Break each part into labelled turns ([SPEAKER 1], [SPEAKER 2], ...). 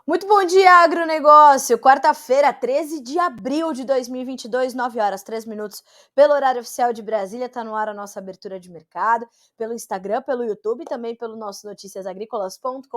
[SPEAKER 1] Muito bom dia, agronegócio! Quarta-feira, 13 de abril de 2022, 9 horas 3 minutos, pelo horário oficial de Brasília, está no ar a nossa abertura de mercado, pelo Instagram, pelo YouTube e também pelo nosso noticiasagricolas.com.br,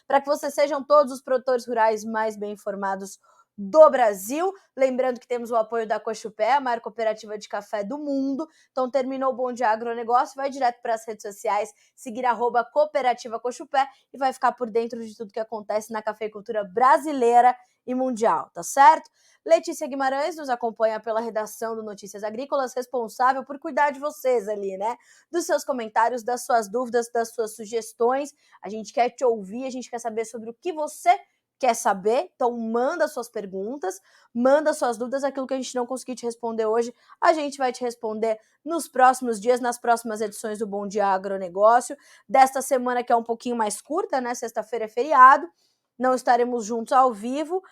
[SPEAKER 1] para que vocês sejam todos os produtores rurais mais bem informados do Brasil. Lembrando que temos o apoio da Cochupé, a maior cooperativa de café do mundo. Então terminou o Bom Dia Agronegócio, vai direto para as redes sociais, seguir @cooperativa Cochupé e vai ficar por dentro de tudo que acontece na cafeicultura brasileira e mundial, tá certo? Letícia Guimarães nos acompanha pela redação do Notícias Agrícolas, responsável por cuidar de vocês ali, né? Dos seus comentários, das suas dúvidas, das suas sugestões. A gente quer te ouvir, a gente quer saber sobre o que você quer saber, então manda suas perguntas, manda suas dúvidas, aquilo que a gente não conseguir te responder hoje, a gente vai te responder nos próximos dias, nas próximas edições do Bom Dia Agronegócio, desta semana que é um pouquinho mais curta, né, sexta-feira é feriado, não estaremos juntos ao vivo,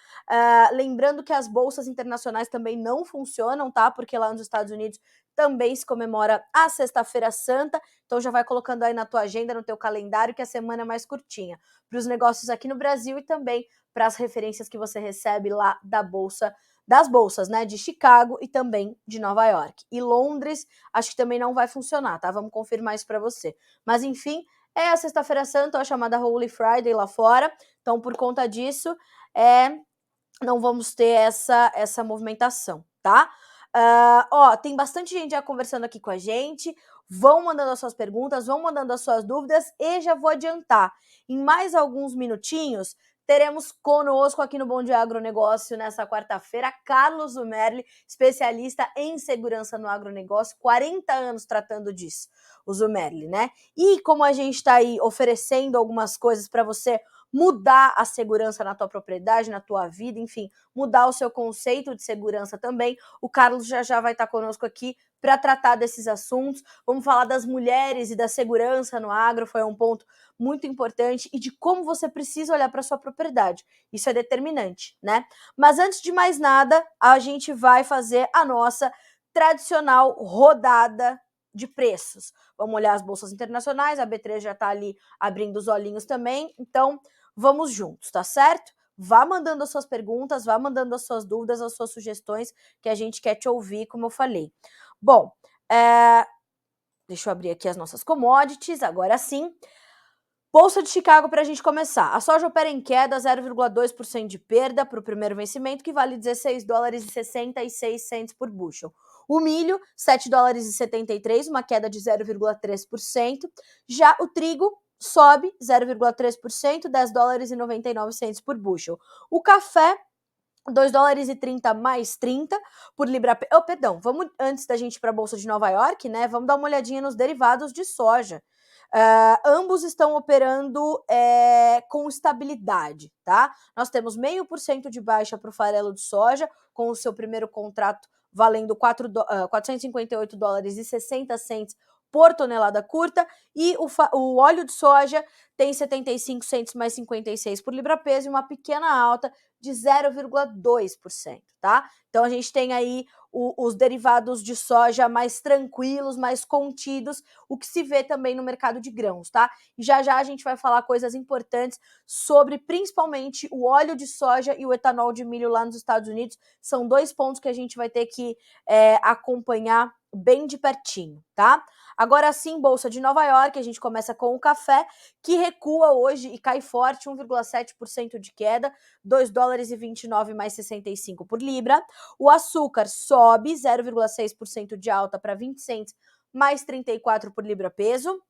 [SPEAKER 1] lembrando que as bolsas internacionais também não funcionam, tá, porque lá nos Estados Unidos também se comemora a Sexta-feira Santa, então já vai colocando aí na tua agenda, no teu calendário, que a semana é mais curtinha, para os negócios aqui no Brasil e também para as referências que você recebe lá das bolsas, né, de Chicago e também de Nova York. E Londres, acho que também não vai funcionar, tá? Vamos confirmar isso para você. Mas enfim, é a Sexta-feira Santa, a chamada Holy Friday lá fora, então por conta disso, não vamos ter essa movimentação, tá? Tem bastante gente já conversando aqui com a gente, vão mandando as suas perguntas, vão mandando as suas dúvidas e já vou adiantar, em mais alguns minutinhos, teremos conosco aqui no Bom Dia Agronegócio nessa quarta-feira, Carlos Zumerli, especialista em segurança no agronegócio, 40 anos tratando disso, o Zumerli, né? E como a gente está aí oferecendo algumas coisas para você mudar a segurança na tua propriedade, na tua vida, enfim, mudar o seu conceito de segurança também, o Carlos já vai estar conosco aqui para tratar desses assuntos. Vamos falar das mulheres e da segurança no agro, foi um ponto muito importante, e de como você precisa olhar para sua propriedade. Isso é determinante, né? Mas antes de mais nada, a gente vai fazer a nossa tradicional rodada de preços. Vamos olhar as bolsas internacionais, a B3 já está ali abrindo os olhinhos também, então vamos juntos, tá certo? Vá mandando as suas perguntas, vá mandando as suas dúvidas, as suas sugestões, que a gente quer te ouvir, como eu falei. Bom, deixa eu abrir aqui as nossas commodities, agora sim. Bolsa de Chicago para a gente começar. A soja opera em queda, 0,2% de perda para o primeiro vencimento, que vale 16 dólares e 66 cents por bushel. O milho, 7 dólares e 73, uma queda de 0,3%. Já o trigo sobe 0,3%, 10 dólares e 99 cents por bushel. O café, 2 dólares e 30 mais 30 por libra... vamos, antes da gente ir para a Bolsa de Nova York, né, vamos dar uma olhadinha nos derivados de soja. Ambos estão operando com estabilidade, tá? Nós temos 0,5% de baixa para o farelo de soja, com o seu primeiro contrato valendo 458 dólares e 60 cents por tonelada curta, e o óleo de soja tem 75 cents mais 56 por libra-peso e uma pequena alta de 0,2%, tá? Então a gente tem aí os derivados de soja mais tranquilos, mais contidos, o que se vê também no mercado de grãos, tá? E já a gente vai falar coisas importantes sobre principalmente o óleo de soja e o etanol de milho lá nos Estados Unidos. São dois pontos que a gente vai ter que acompanhar bem de pertinho, tá? Agora sim, Bolsa de Nova York, a gente começa com o café, que recua hoje e cai forte, 1,7% de queda, 2 dólares e 29 mais 65 por libra. O açúcar sobe 0,6% de alta para 20 cents mais 34 por libra peso.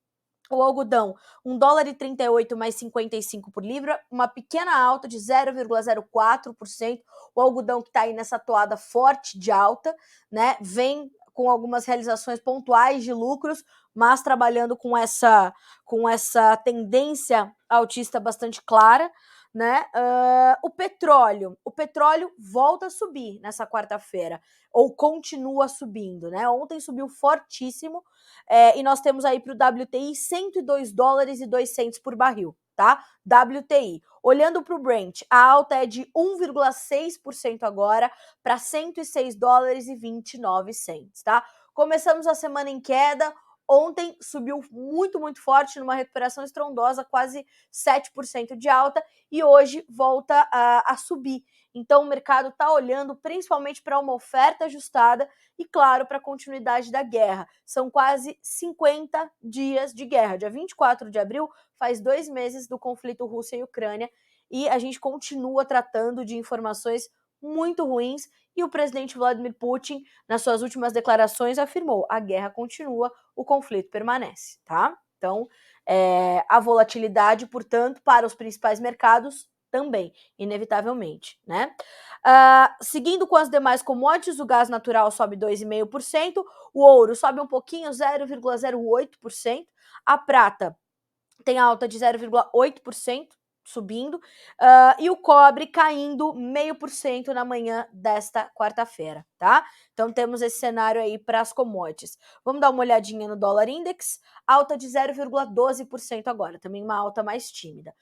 [SPEAKER 1] O algodão, 1 dólar e 38 mais 55 por libra, uma pequena alta de 0,04%. O algodão que está aí nessa toada forte de alta, né? Vem com algumas realizações pontuais de lucros, mas trabalhando com essa tendência altista bastante clara, né? O petróleo volta a subir nessa quarta-feira, ou continua subindo, né? Ontem subiu fortíssimo, e nós temos aí para o WTI 102 dólares e 2 cents por barril, tá? WTI. Olhando para o Brent, a alta é de 1,6% agora para 106 dólares e 29 cents, tá? Começamos a semana em queda, Ontem subiu muito, muito forte, numa recuperação estrondosa, quase 7% de alta, e hoje volta a subir. Então o mercado está olhando principalmente para uma oferta ajustada e, claro, para a continuidade da guerra. São quase 50 dias de guerra. Dia 24 de abril faz 2 meses do conflito Rússia e Ucrânia, e a gente continua tratando de informações muito ruins, e o presidente Vladimir Putin, nas suas últimas declarações, afirmou: a guerra continua, o conflito permanece, tá? Então, a volatilidade, portanto, para os principais mercados também, inevitavelmente, né? Seguindo com as demais commodities, o gás natural sobe 2,5%, o ouro sobe um pouquinho, 0,08%, a prata tem alta de 0,8%, subindo, e o cobre caindo 0,5% na manhã desta quarta-feira, tá? Então temos esse cenário aí para as commodities. Vamos dar uma olhadinha no dólar index, alta de 0,12% agora, também uma alta mais tímida.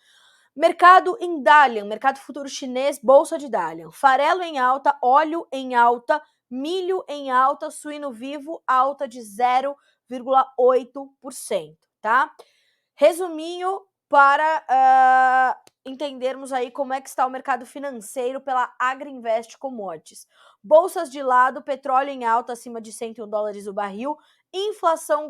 [SPEAKER 1] Mercado em Dalian, mercado futuro chinês, bolsa de Dalian. Farelo em alta, óleo em alta, milho em alta, suíno vivo alta de 0,8%, tá? Resuminho para entendermos aí como é que está o mercado financeiro pela Agrinvest Commodities. Bolsas de lado, petróleo em alta acima de $101 o barril, inflação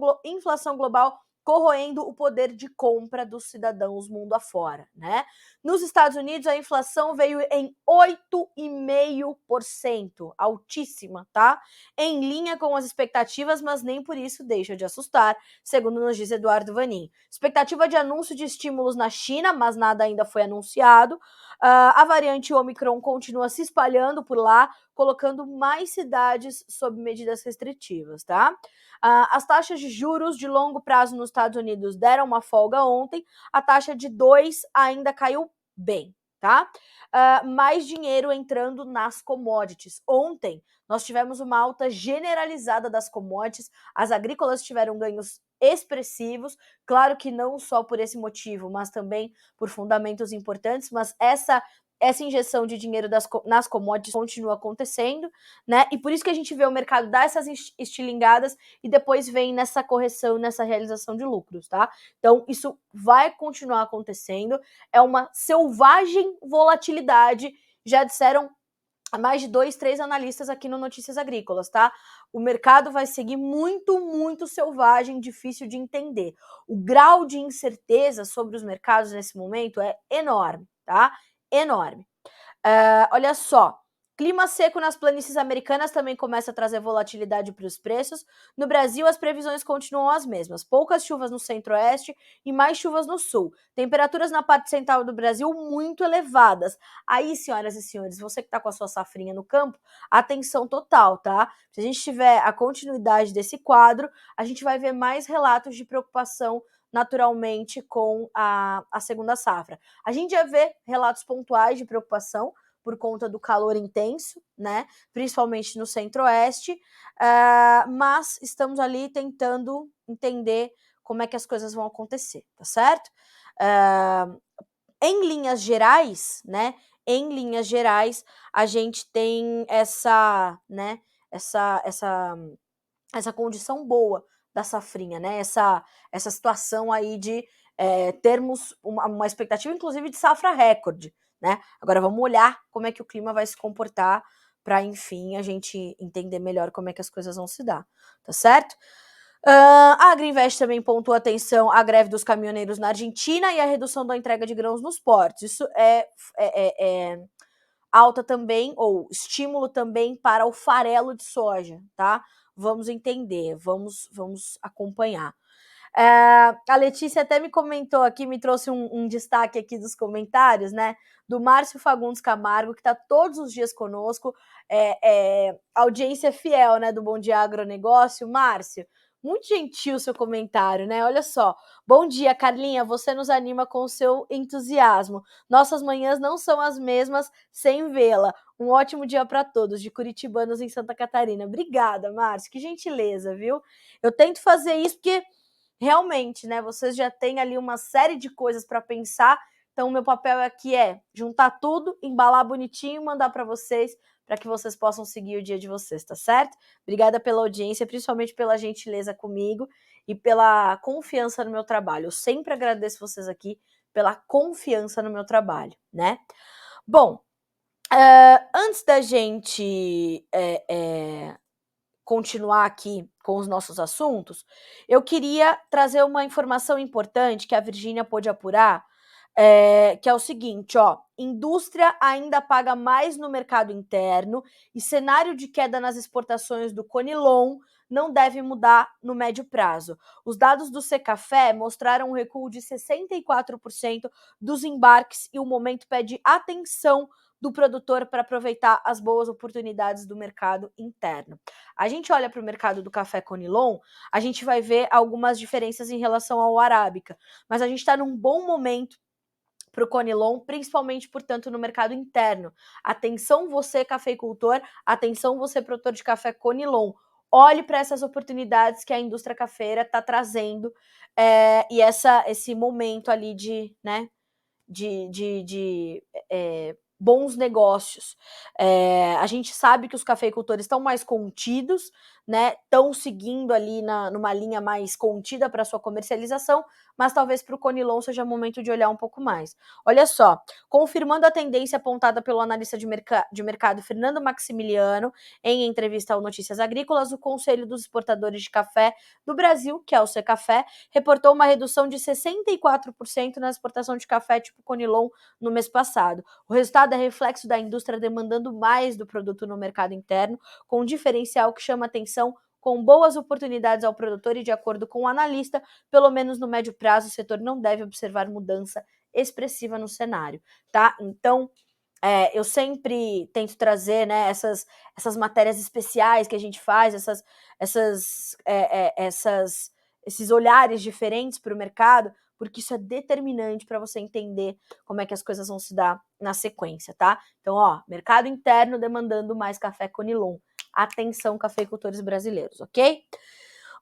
[SPEAKER 1] global corroendo o poder de compra dos cidadãos mundo afora, né? Nos Estados Unidos, a inflação veio em 8,5%, altíssima, tá? Em linha com as expectativas, mas nem por isso deixa de assustar, segundo nos diz Eduardo Vanin. Expectativa de anúncio de estímulos na China, mas nada ainda foi anunciado. A variante Omicron continua se espalhando por lá, colocando mais cidades sob medidas restritivas, tá? As taxas de juros de longo prazo nos Estados Unidos deram uma folga ontem, a taxa de 2 ainda caiu bem, tá? Mais dinheiro entrando nas commodities. Ontem nós tivemos uma alta generalizada das commodities, as agrícolas tiveram ganhos expressivos, claro que não só por esse motivo, mas também por fundamentos importantes, mas essa injeção de dinheiro nas commodities continua acontecendo, né? E por isso que a gente vê o mercado dar essas estilingadas e depois vem nessa correção, nessa realização de lucros, tá? Então, isso vai continuar acontecendo, é uma selvagem volatilidade, já disseram mais de 2, 3 analistas aqui no Notícias Agrícolas, tá? O mercado vai seguir muito, muito selvagem, difícil de entender. O grau de incerteza sobre os mercados nesse momento é enorme, tá? Enorme. Olha só, clima seco nas planícies americanas também começa a trazer volatilidade para os preços. No Brasil, as previsões continuam as mesmas. Poucas chuvas no centro-oeste e mais chuvas no sul. Temperaturas na parte central do Brasil muito elevadas. Aí, senhoras e senhores, você que está com a sua safrinha no campo, atenção total, tá? Se a gente tiver a continuidade desse quadro, a gente vai ver mais relatos de preocupação naturalmente com a segunda safra. A gente já vê relatos pontuais de preocupação por conta do calor intenso, né? Principalmente no centro-oeste, mas estamos ali tentando entender como é que as coisas vão acontecer, tá certo? Em linhas gerais, né? Em linhas gerais, a gente tem essa, né? Essa condição boa da safrinha, né? Essa situação aí de termos uma expectativa, inclusive, de safra recorde, né? Agora vamos olhar como é que o clima vai se comportar para, enfim, a gente entender melhor como é que as coisas vão se dar, tá certo? A Agrinvest também pontua atenção à greve dos caminhoneiros na Argentina e à redução da entrega de grãos nos portos. Isso é alta também, ou estímulo também para o farelo de soja, tá? Vamos entender, vamos acompanhar. A Letícia até me comentou aqui, me trouxe um destaque aqui dos comentários, né? Do Márcio Fagundes Camargo, que está todos os dias conosco, audiência fiel, né? Do Bom Dia Agronegócio. Márcio, muito gentil o seu comentário, né? Olha só. Bom dia, Carlinha, você nos anima com o seu entusiasmo. Nossas manhãs não são as mesmas sem vê-la. Um ótimo dia para todos, de curitibanos em Santa Catarina. Obrigada, Márcio, que gentileza, viu? Eu tento fazer isso porque realmente, né, vocês já têm ali uma série de coisas para pensar, então o meu papel aqui é juntar tudo, embalar bonitinho e mandar para vocês, para que vocês possam seguir o dia de vocês, tá certo? Obrigada pela audiência, principalmente pela gentileza comigo, e pela confiança no meu trabalho. Eu sempre agradeço vocês aqui pela confiança no meu trabalho, né? Bom, antes da gente continuar aqui com os nossos assuntos, eu queria trazer uma informação importante que a Virgínia pôde apurar, que é o seguinte, ó, indústria ainda paga mais no mercado interno e cenário de queda nas exportações do Conilon não deve mudar no médio prazo. Os dados do Secafé mostraram um recuo de 64% dos embarques e o momento pede atenção do produtor para aproveitar as boas oportunidades do mercado interno. A gente olha para o mercado do café Conilon, a gente vai ver algumas diferenças em relação ao arábica, mas a gente está num bom momento para o Conilon, principalmente, portanto, no mercado interno. Atenção você, cafeicultor, atenção você, produtor de café Conilon. Olhe para essas oportunidades que a indústria cafeira está trazendo e esse momento ali de bons negócios. A gente sabe que os cafeicultores estão mais contidos, né? Estão seguindo ali numa linha mais contida para sua comercialização, mas talvez para o Conilon seja momento de olhar um pouco mais. Olha só, confirmando a tendência apontada pelo analista de mercado Fernando Maximiliano em entrevista ao Notícias Agrícolas, o Conselho dos Exportadores de Café do Brasil, que é o Secafé, reportou uma redução de 64% na exportação de café tipo Conilon no mês passado. O resultado é reflexo da indústria demandando mais do produto no mercado interno, com um diferencial que chama atenção, com boas oportunidades ao produtor e, de acordo com o analista, pelo menos no médio prazo, o setor não deve observar mudança expressiva no cenário, tá? Então, eu sempre tento trazer, né, essas matérias especiais que a gente faz, esses olhares diferentes para o mercado, porque isso é determinante para você entender como é que as coisas vão se dar na sequência, tá? Então, ó, mercado interno demandando mais café Conilon. Atenção, cafeicultores brasileiros, ok?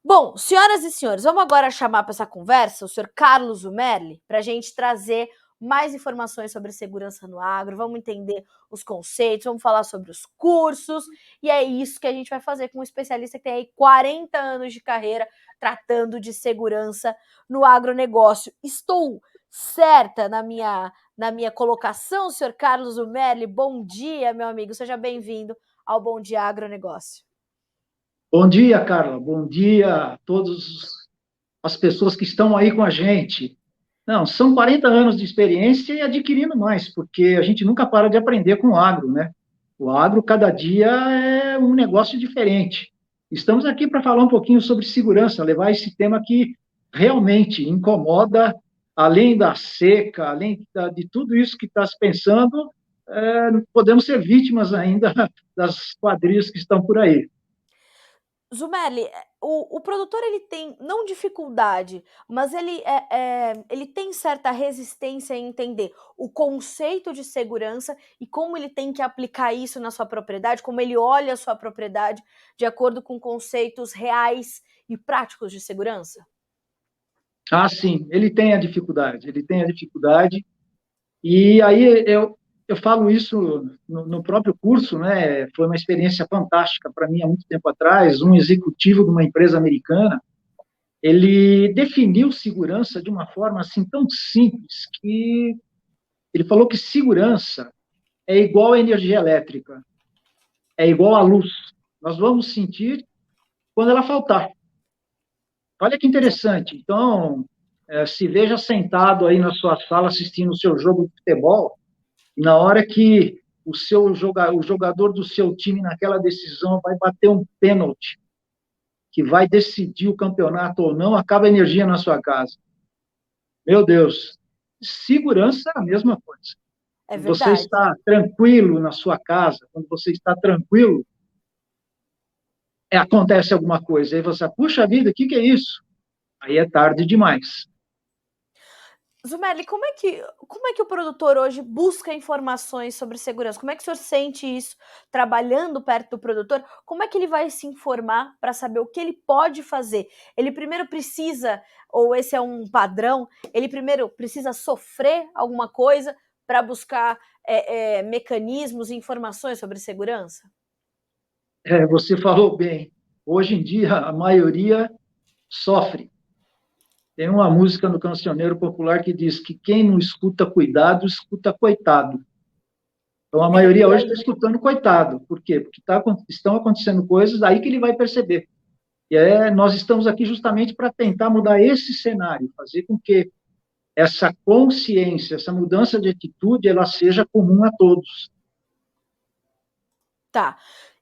[SPEAKER 1] Bom, senhoras e senhores, vamos agora chamar para essa conversa o senhor Carlos Zumerli para a gente trazer mais informações sobre segurança no agro, vamos entender os conceitos, vamos falar sobre os cursos, e é isso que a gente vai fazer com um especialista que tem aí 40 anos de carreira tratando de segurança no agronegócio. Estou certa na minha colocação, senhor Carlos Zumerli? Bom dia, meu amigo, seja bem-vindo ao Bom Dia Agronegócio.
[SPEAKER 2] Bom dia, Carla. Bom dia a todas as pessoas que estão aí com a gente. Não, são 40 anos de experiência e adquirindo mais, porque a gente nunca para de aprender com o agro, né? O agro, cada dia, é um negócio diferente. Estamos aqui para falar um pouquinho sobre segurança, levar esse tema que realmente incomoda, além da seca, além de tudo isso que está se pensando, podemos ser vítimas ainda das quadrilhas que estão por aí.
[SPEAKER 1] Zumerli, o produtor ele tem, não dificuldade, mas ele tem certa resistência em entender o conceito de segurança e como ele tem que aplicar isso na sua propriedade, como ele olha a sua propriedade de acordo com conceitos reais e práticos de segurança?
[SPEAKER 2] Ah, sim, ele tem a dificuldade, e aí eu falo isso no próprio curso, né? Foi uma experiência fantástica para mim há muito tempo atrás. Um executivo de uma empresa americana, ele definiu segurança de uma forma assim tão simples que ele falou que segurança é igual à energia elétrica, é igual à luz. Nós vamos sentir quando ela faltar. Olha que interessante. Então, se veja sentado aí na sua sala assistindo o seu jogo de futebol, e na hora que o jogador do seu time naquela decisão vai bater um pênalti que vai decidir o campeonato ou não, acaba a energia na sua casa. Meu Deus, segurança é a mesma coisa.
[SPEAKER 1] É
[SPEAKER 2] Quando você
[SPEAKER 1] verdade.
[SPEAKER 2] está tranquilo na sua casa, quando você está tranquilo, acontece alguma coisa. Aí você, puxa vida, o que é isso? Aí é tarde demais.
[SPEAKER 1] Zumerli, como é que o produtor hoje busca informações sobre segurança? Como é que o senhor sente isso trabalhando perto do produtor? Como é que ele vai se informar para saber o que ele pode fazer? Ele primeiro precisa, ou esse é um padrão, ele primeiro precisa sofrer alguma coisa para buscar mecanismos e informações sobre segurança?
[SPEAKER 2] Você falou bem. Hoje em dia, a maioria sofre. Tem uma música no Cancioneiro Popular que diz que quem não escuta cuidado, escuta coitado. Então, a
[SPEAKER 1] É
[SPEAKER 2] maioria
[SPEAKER 1] por
[SPEAKER 2] hoje
[SPEAKER 1] aí.
[SPEAKER 2] está escutando coitado. Por quê? Porque estão acontecendo coisas aí que ele vai perceber. E nós estamos aqui justamente para tentar mudar esse cenário, fazer com que essa consciência, essa mudança de atitude, ela seja comum a todos.
[SPEAKER 1] Tá.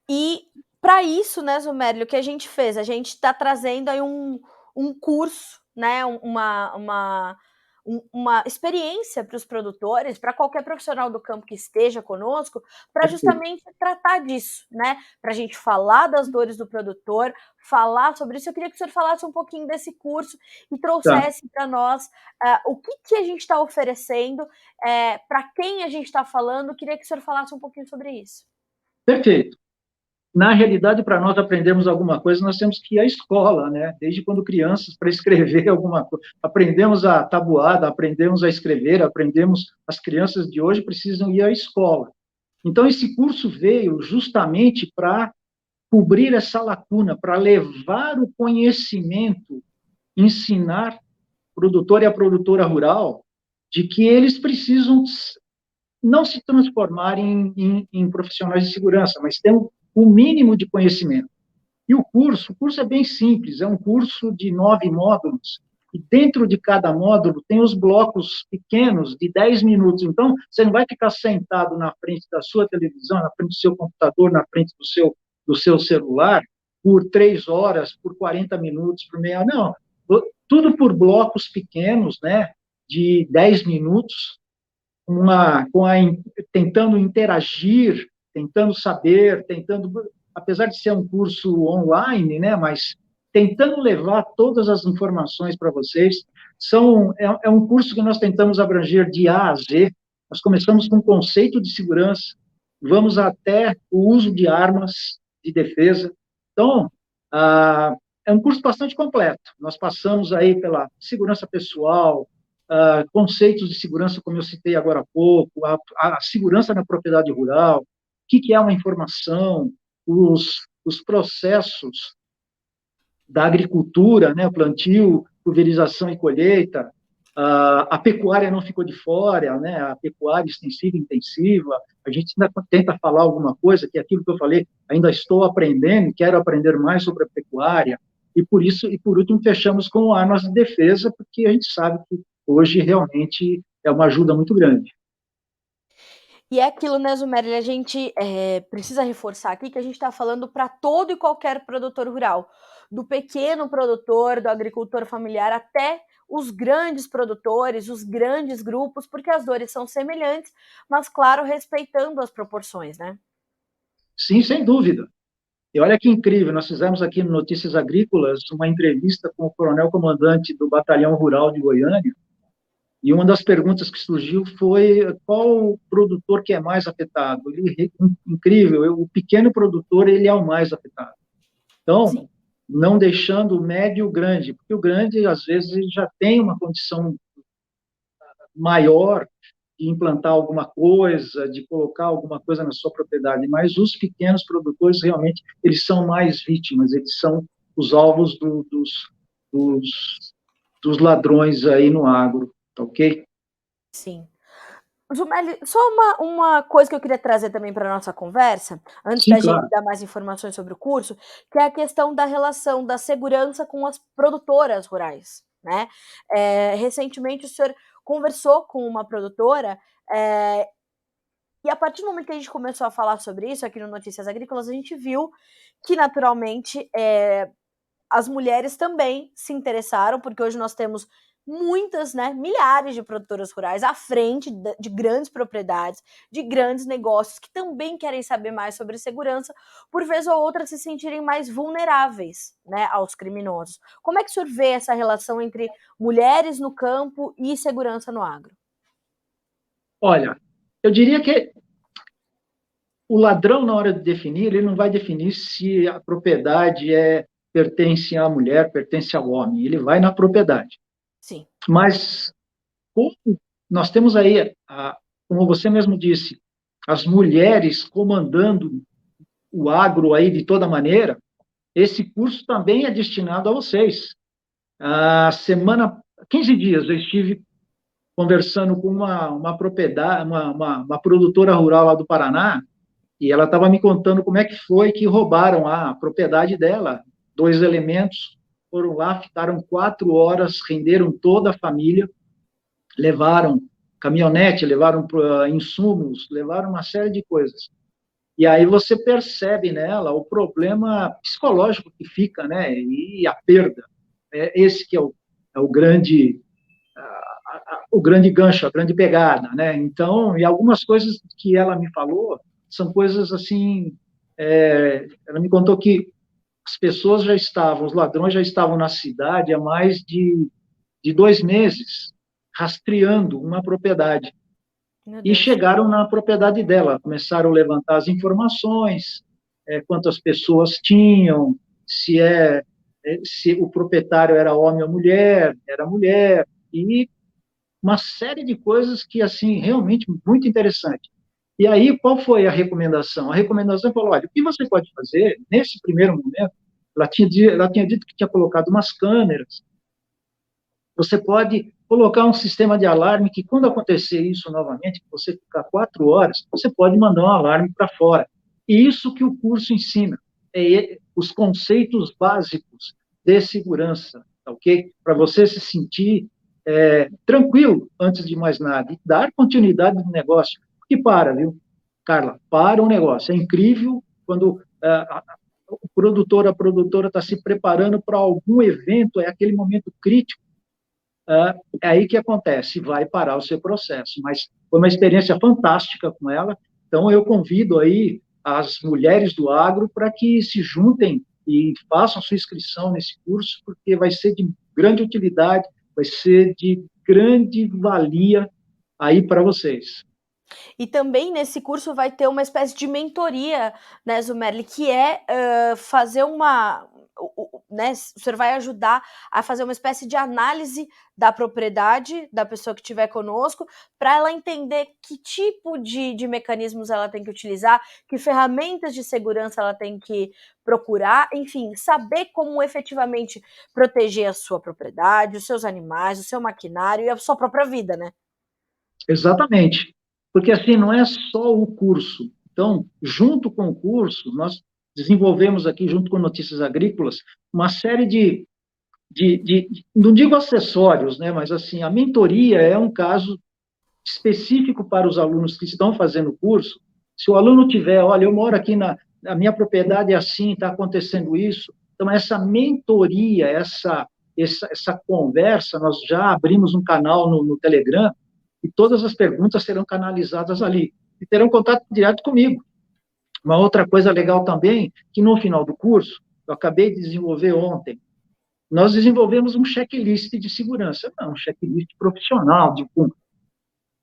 [SPEAKER 1] E para isso, né, Zumérlio, o que a gente fez? A gente está trazendo aí um curso, né, uma experiência para os produtores, para qualquer profissional do campo que esteja conosco, para
[SPEAKER 2] Perfeito.
[SPEAKER 1] justamente tratar disso, né? Para a gente falar das dores do produtor, falar sobre isso. Eu queria que o senhor falasse um pouquinho desse curso e
[SPEAKER 2] Tá,
[SPEAKER 1] trouxesse para nós o que a gente está oferecendo, para quem a gente está falando. Eu queria que o senhor falasse um pouquinho sobre isso.
[SPEAKER 2] perfeito. Na realidade, para nós aprendermos alguma coisa, nós temos que ir à escola, né? Desde quando crianças, para escrever alguma coisa. Aprendemos a tabuada, aprendemos a escrever, aprendemos. As crianças de hoje precisam ir à escola. Então, esse curso veio justamente para cobrir essa lacuna, para levar o conhecimento, ensinar o produtor e a produtora rural de que eles precisam não se transformar em profissionais de segurança, mas ter um mínimo de conhecimento. E o curso é bem simples, é um curso de 9 módulos, e dentro de cada módulo tem os blocos pequenos de 10 minutos. Então, você não vai ficar sentado na frente da sua televisão, na frente do seu computador, na frente do seu celular, por 3 horas, por 40 minutos, por meia hora. Não, tudo por blocos pequenos, né, de 10 minutos, tentando interagir, tentando saber, apesar de ser um curso online, né, mas tentando levar todas as informações para vocês. É um curso que nós tentamos abranger de A a Z. Nós começamos com o conceito de segurança, vamos até o uso de armas de defesa. Então, é um curso bastante completo. Nós passamos aí pela segurança pessoal, conceitos de segurança, como eu citei agora há pouco, a segurança na propriedade rural, o que é uma informação, os processos da agricultura, né, plantio, pulverização e colheita, a pecuária não ficou de fora, né, a pecuária extensiva e intensiva, a gente ainda tenta falar alguma coisa, que é aquilo que eu falei, ainda estou aprendendo, quero aprender mais sobre a pecuária, e por último, fechamos com armas de defesa, porque a gente sabe que hoje realmente é uma ajuda muito grande.
[SPEAKER 1] E é aquilo, né, Zumerli, a gente precisa reforçar aqui que a gente está falando para todo e qualquer produtor rural, do pequeno produtor, do agricultor familiar, até os grandes produtores, os grandes grupos, porque as dores são semelhantes, mas, claro, respeitando as proporções, né?
[SPEAKER 2] Sim, sem dúvida. E olha que incrível, nós fizemos aqui no Notícias Agrícolas uma entrevista com o coronel comandante do Batalhão Rural de Goiânia, e uma das perguntas que surgiu foi qual o produtor que é mais afetado. Incrível, o pequeno produtor ele é o mais afetado. Então,
[SPEAKER 1] Sim.
[SPEAKER 2] não deixando o médio e o grande, porque o grande, às vezes, ele já tem uma condição maior de implantar alguma coisa, de colocar alguma coisa na sua propriedade, mas os pequenos produtores, realmente, eles são mais vítimas, eles são os alvos dos, dos ladrões aí no agro, tá ok?
[SPEAKER 1] Sim. Zumelli, só uma coisa que eu queria trazer também para a nossa conversa, antes
[SPEAKER 2] Sim,
[SPEAKER 1] da gente
[SPEAKER 2] claro.
[SPEAKER 1] dar mais informações sobre o curso, que é a questão da relação da segurança com as produtoras rurais, né. Recentemente o senhor conversou com uma produtora, e a partir do momento que a gente começou a falar sobre isso aqui no Notícias Agrícolas, a gente viu que naturalmente, as mulheres também se interessaram, porque hoje nós temos muitas, né, milhares de produtoras rurais à frente de grandes propriedades, de grandes negócios, que também querem saber mais sobre segurança, por vez ou outra se sentirem mais vulneráveis, né, aos criminosos. Como é que o senhor vê essa relação entre mulheres no campo e segurança no agro?
[SPEAKER 2] Olha, eu diria que o ladrão, na hora de definir, ele não vai definir se a propriedade pertence à mulher, pertence ao homem, ele vai na propriedade.
[SPEAKER 1] Sim,
[SPEAKER 2] Mas como nós temos aí, como você mesmo disse, as mulheres comandando o agro aí de toda maneira, esse curso também é destinado a vocês. A semana 15 dias eu estive conversando com uma propriedade, uma produtora rural lá do Paraná, e ela estava me contando como é que foi que roubaram a propriedade dela. Dois elementos foram lá, ficaram 4 horas, renderam toda a família, levaram caminhonete, levaram insumos, levaram uma série de coisas. E aí você percebe nela o problema psicológico que fica, né? E a perda. Esse que é o grande o grande gancho, a grande pegada, né? Então, e algumas coisas que ela me falou são coisas assim. Ela me contou que as pessoas já estavam, os ladrões já estavam na cidade há mais de 2 meses, rastreando uma propriedade.
[SPEAKER 1] Meu
[SPEAKER 2] E
[SPEAKER 1] Deus.
[SPEAKER 2] chegaram na propriedade dela, começaram a levantar as informações, quantas pessoas tinham, se o proprietário era homem ou mulher, era mulher, e uma série de coisas que, assim, realmente muito interessante. E aí, qual foi a recomendação? A recomendação falou, olha, o que você pode fazer, nesse primeiro momento, ela tinha dito que tinha colocado umas câmeras, você pode colocar um sistema de alarme que, quando acontecer isso novamente, que você ficar 4 horas, você pode mandar um alarme para fora. E isso que o curso ensina, os conceitos básicos de segurança, tá ok? Para você se sentir tranquilo, antes de mais nada, e dar continuidade no negócio. Porque para, viu, Carla? Para o negócio. É incrível quando o produtor, a produtora está se preparando para algum evento, é aquele momento crítico, é aí que acontece, vai parar o seu processo. Mas foi uma experiência fantástica com ela, então eu convido aí as mulheres do agro para que se juntem e façam sua inscrição nesse curso, porque vai ser de grande utilidade, vai ser de grande valia aí para vocês.
[SPEAKER 1] E também nesse curso vai ter uma espécie de mentoria, né, Zumerli, que é fazer uma. Né, o senhor vai ajudar a fazer uma espécie de análise da propriedade da pessoa que estiver conosco, para ela entender que tipo de mecanismos ela tem que utilizar, que ferramentas de segurança ela tem que procurar, enfim, saber como efetivamente proteger a sua propriedade, os seus animais, o seu maquinário e a sua própria vida, né?
[SPEAKER 2] Exatamente. Porque assim, não é só o curso. Então, junto com o curso, nós desenvolvemos aqui, junto com Notícias Agrícolas, uma série não digo acessórios, né, mas assim, a mentoria é um caso específico para os alunos que estão fazendo o curso. Se o aluno tiver, olha, eu moro aqui na minha propriedade é assim, está acontecendo isso. Então, essa mentoria, essa conversa, nós já abrimos um canal no Telegram e todas as perguntas serão canalizadas ali e terão contato direto comigo. Uma outra coisa legal também, que no final do curso, eu acabei de desenvolver ontem, nós desenvolvemos um checklist de segurança, não, um checklist profissional, com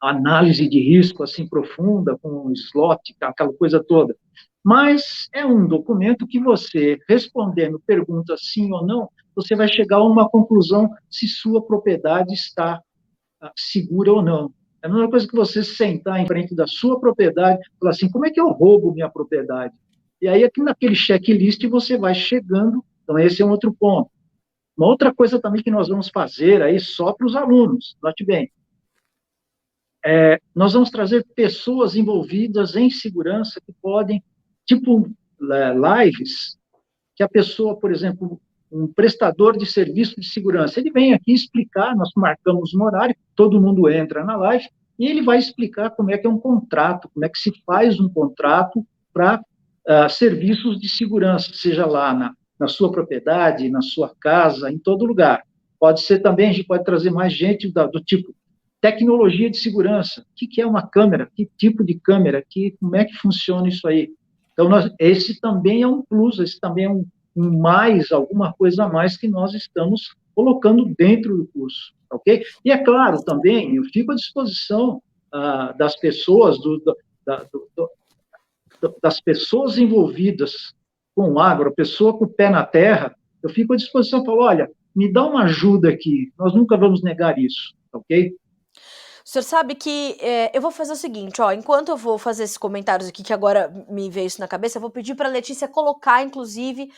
[SPEAKER 2] análise de risco assim profunda, com slot, aquela coisa toda. Mas é um documento que você, respondendo perguntas sim ou não, você vai chegar a uma conclusão se sua propriedade está segura ou não. É a mesma coisa que você sentar em frente da sua propriedade e falar assim, como é que eu roubo minha propriedade? E aí, aqui naquele checklist, você vai chegando. Então, esse é um outro ponto. Uma outra coisa também que nós vamos fazer aí só para os alunos, note bem, nós vamos trazer pessoas envolvidas em segurança que podem, tipo lives, que a pessoa, por exemplo, um prestador de serviço de segurança, ele vem aqui explicar, nós marcamos um horário, todo mundo entra na live, e ele vai explicar como é que é um contrato, como é que se faz um contrato para serviços de segurança, seja lá na sua propriedade, na sua casa, em todo lugar. Pode ser também, a gente pode trazer mais gente do tipo tecnologia de segurança. O que é uma câmera? Que tipo de câmera? Como é que funciona isso aí? Então, esse também é um plus, esse também é um mais, alguma coisa a mais que nós estamos colocando dentro do curso, ok? E é claro, também, eu fico à disposição das pessoas, das pessoas envolvidas com o agro, a pessoa com o pé na terra, eu fico à disposição e falo, olha, me dá uma ajuda aqui, nós nunca vamos negar isso, ok?
[SPEAKER 1] O senhor sabe que, eu vou fazer o seguinte, ó, enquanto eu vou fazer esses comentários aqui, que agora me veio isso na cabeça, eu vou pedir para a Letícia colocar, inclusive,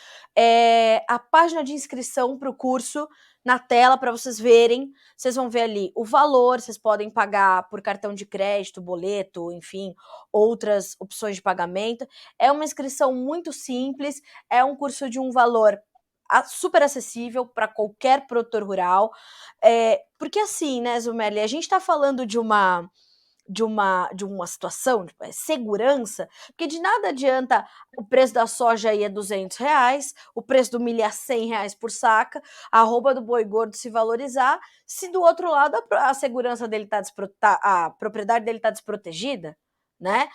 [SPEAKER 1] a página de inscrição para o curso na tela para vocês verem. Vocês vão ver ali o valor, vocês podem pagar por cartão de crédito, boleto, enfim, outras opções de pagamento. É uma inscrição muito simples, é um curso de um valor super acessível para qualquer produtor rural. Porque assim, né, Zumelli, a gente está falando de uma situação de segurança, porque de nada adianta o preço da soja aí é R$200, o preço do milho é R$100 por saca, a arroba do boi gordo se valorizar, se do outro lado a segurança dele a propriedade dele está desprotegida, né?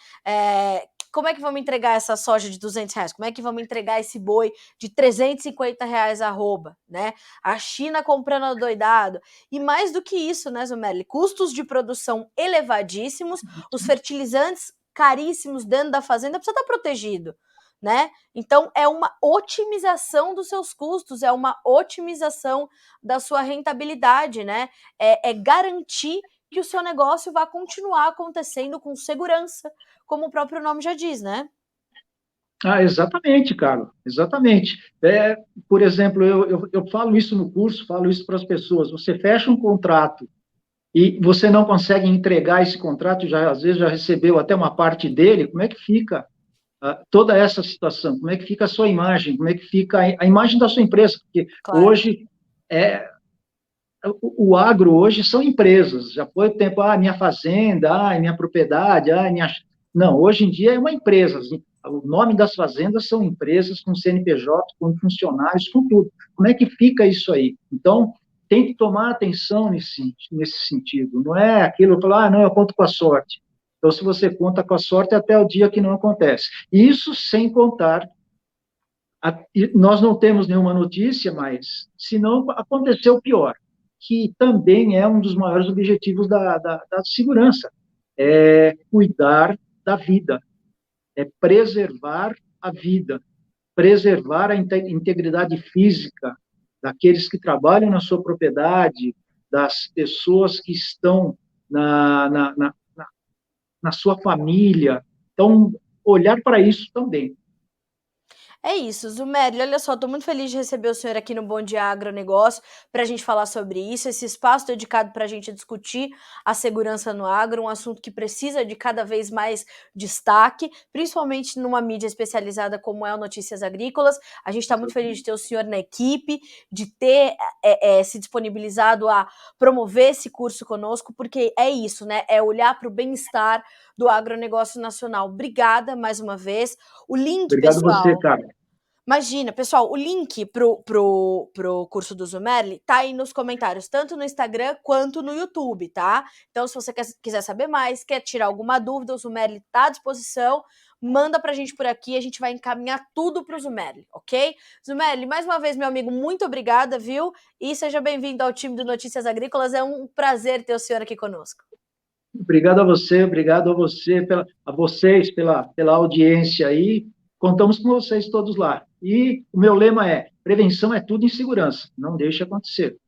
[SPEAKER 1] Como é que vamos entregar essa soja de R$200? Como é que vamos entregar esse boi de R$350 arroba, né? A China comprando adoidado. E mais do que isso, né, Zumelli? Custos de produção elevadíssimos, os fertilizantes caríssimos dentro da fazenda, precisa estar protegido, né? Então, é uma otimização dos seus custos, é uma otimização da sua rentabilidade, né? É garantir que o seu negócio vai continuar acontecendo com segurança, como o próprio nome já diz, né?
[SPEAKER 2] Exatamente, Carlos, exatamente. Por exemplo, eu falo isso no curso, falo isso para as pessoas. Você fecha um contrato e você não consegue entregar esse contrato, já às vezes já recebeu até uma parte dele, como é que fica toda essa situação? Como é que fica a sua imagem? Como é que fica a imagem da sua empresa? Porque
[SPEAKER 1] Claro.
[SPEAKER 2] hoje o agro hoje são empresas. Já foi o tempo, minha fazenda, minha propriedade, minha... Não, hoje em dia é uma empresa. O nome das fazendas são empresas com CNPJ, com funcionários, com tudo. Como é que fica isso aí? Então, tem que tomar atenção nesse sentido. Não é aquilo, falar, não, eu conto com a sorte. Então, se você conta com a sorte, até o dia que não acontece. Isso sem contar, nós não temos nenhuma notícia, mas se não aconteceu o pior, que também é um dos maiores objetivos da segurança, é cuidar da vida, é preservar a vida, preservar a integridade física daqueles que trabalham na sua propriedade, das pessoas que estão na sua família. Então, olhar para isso também.
[SPEAKER 1] É isso, Zumerli, olha só, estou muito feliz de receber o senhor aqui no Bom Dia Agronegócio para a gente falar sobre isso, esse espaço dedicado para a gente discutir a segurança no agro, um assunto que precisa de cada vez mais destaque, principalmente numa mídia especializada como é o Notícias Agrícolas. A gente está muito feliz de ter o senhor na equipe, de ter se disponibilizado a promover esse curso conosco, porque é isso, né? É olhar para o bem-estar do agronegócio nacional. Obrigada mais uma vez. O link,
[SPEAKER 2] Obrigado você,
[SPEAKER 1] pessoal.
[SPEAKER 2] cara.
[SPEAKER 1] Imagina, pessoal, o link pro curso do Zumerli tá aí nos comentários, tanto no Instagram quanto no YouTube, tá? Então, se você quiser saber mais, quer tirar alguma dúvida, o Zumerli tá à disposição, manda pra gente por aqui, a gente vai encaminhar tudo pro Zumerli, ok? Zumerli, mais uma vez, meu amigo, muito obrigada, viu? E seja bem-vindo ao time do Notícias Agrícolas, é um prazer ter o senhor aqui conosco.
[SPEAKER 2] Obrigado a você, a vocês pela audiência aí. Contamos com vocês todos lá. E o meu lema é: prevenção é tudo em segurança. Não deixe acontecer.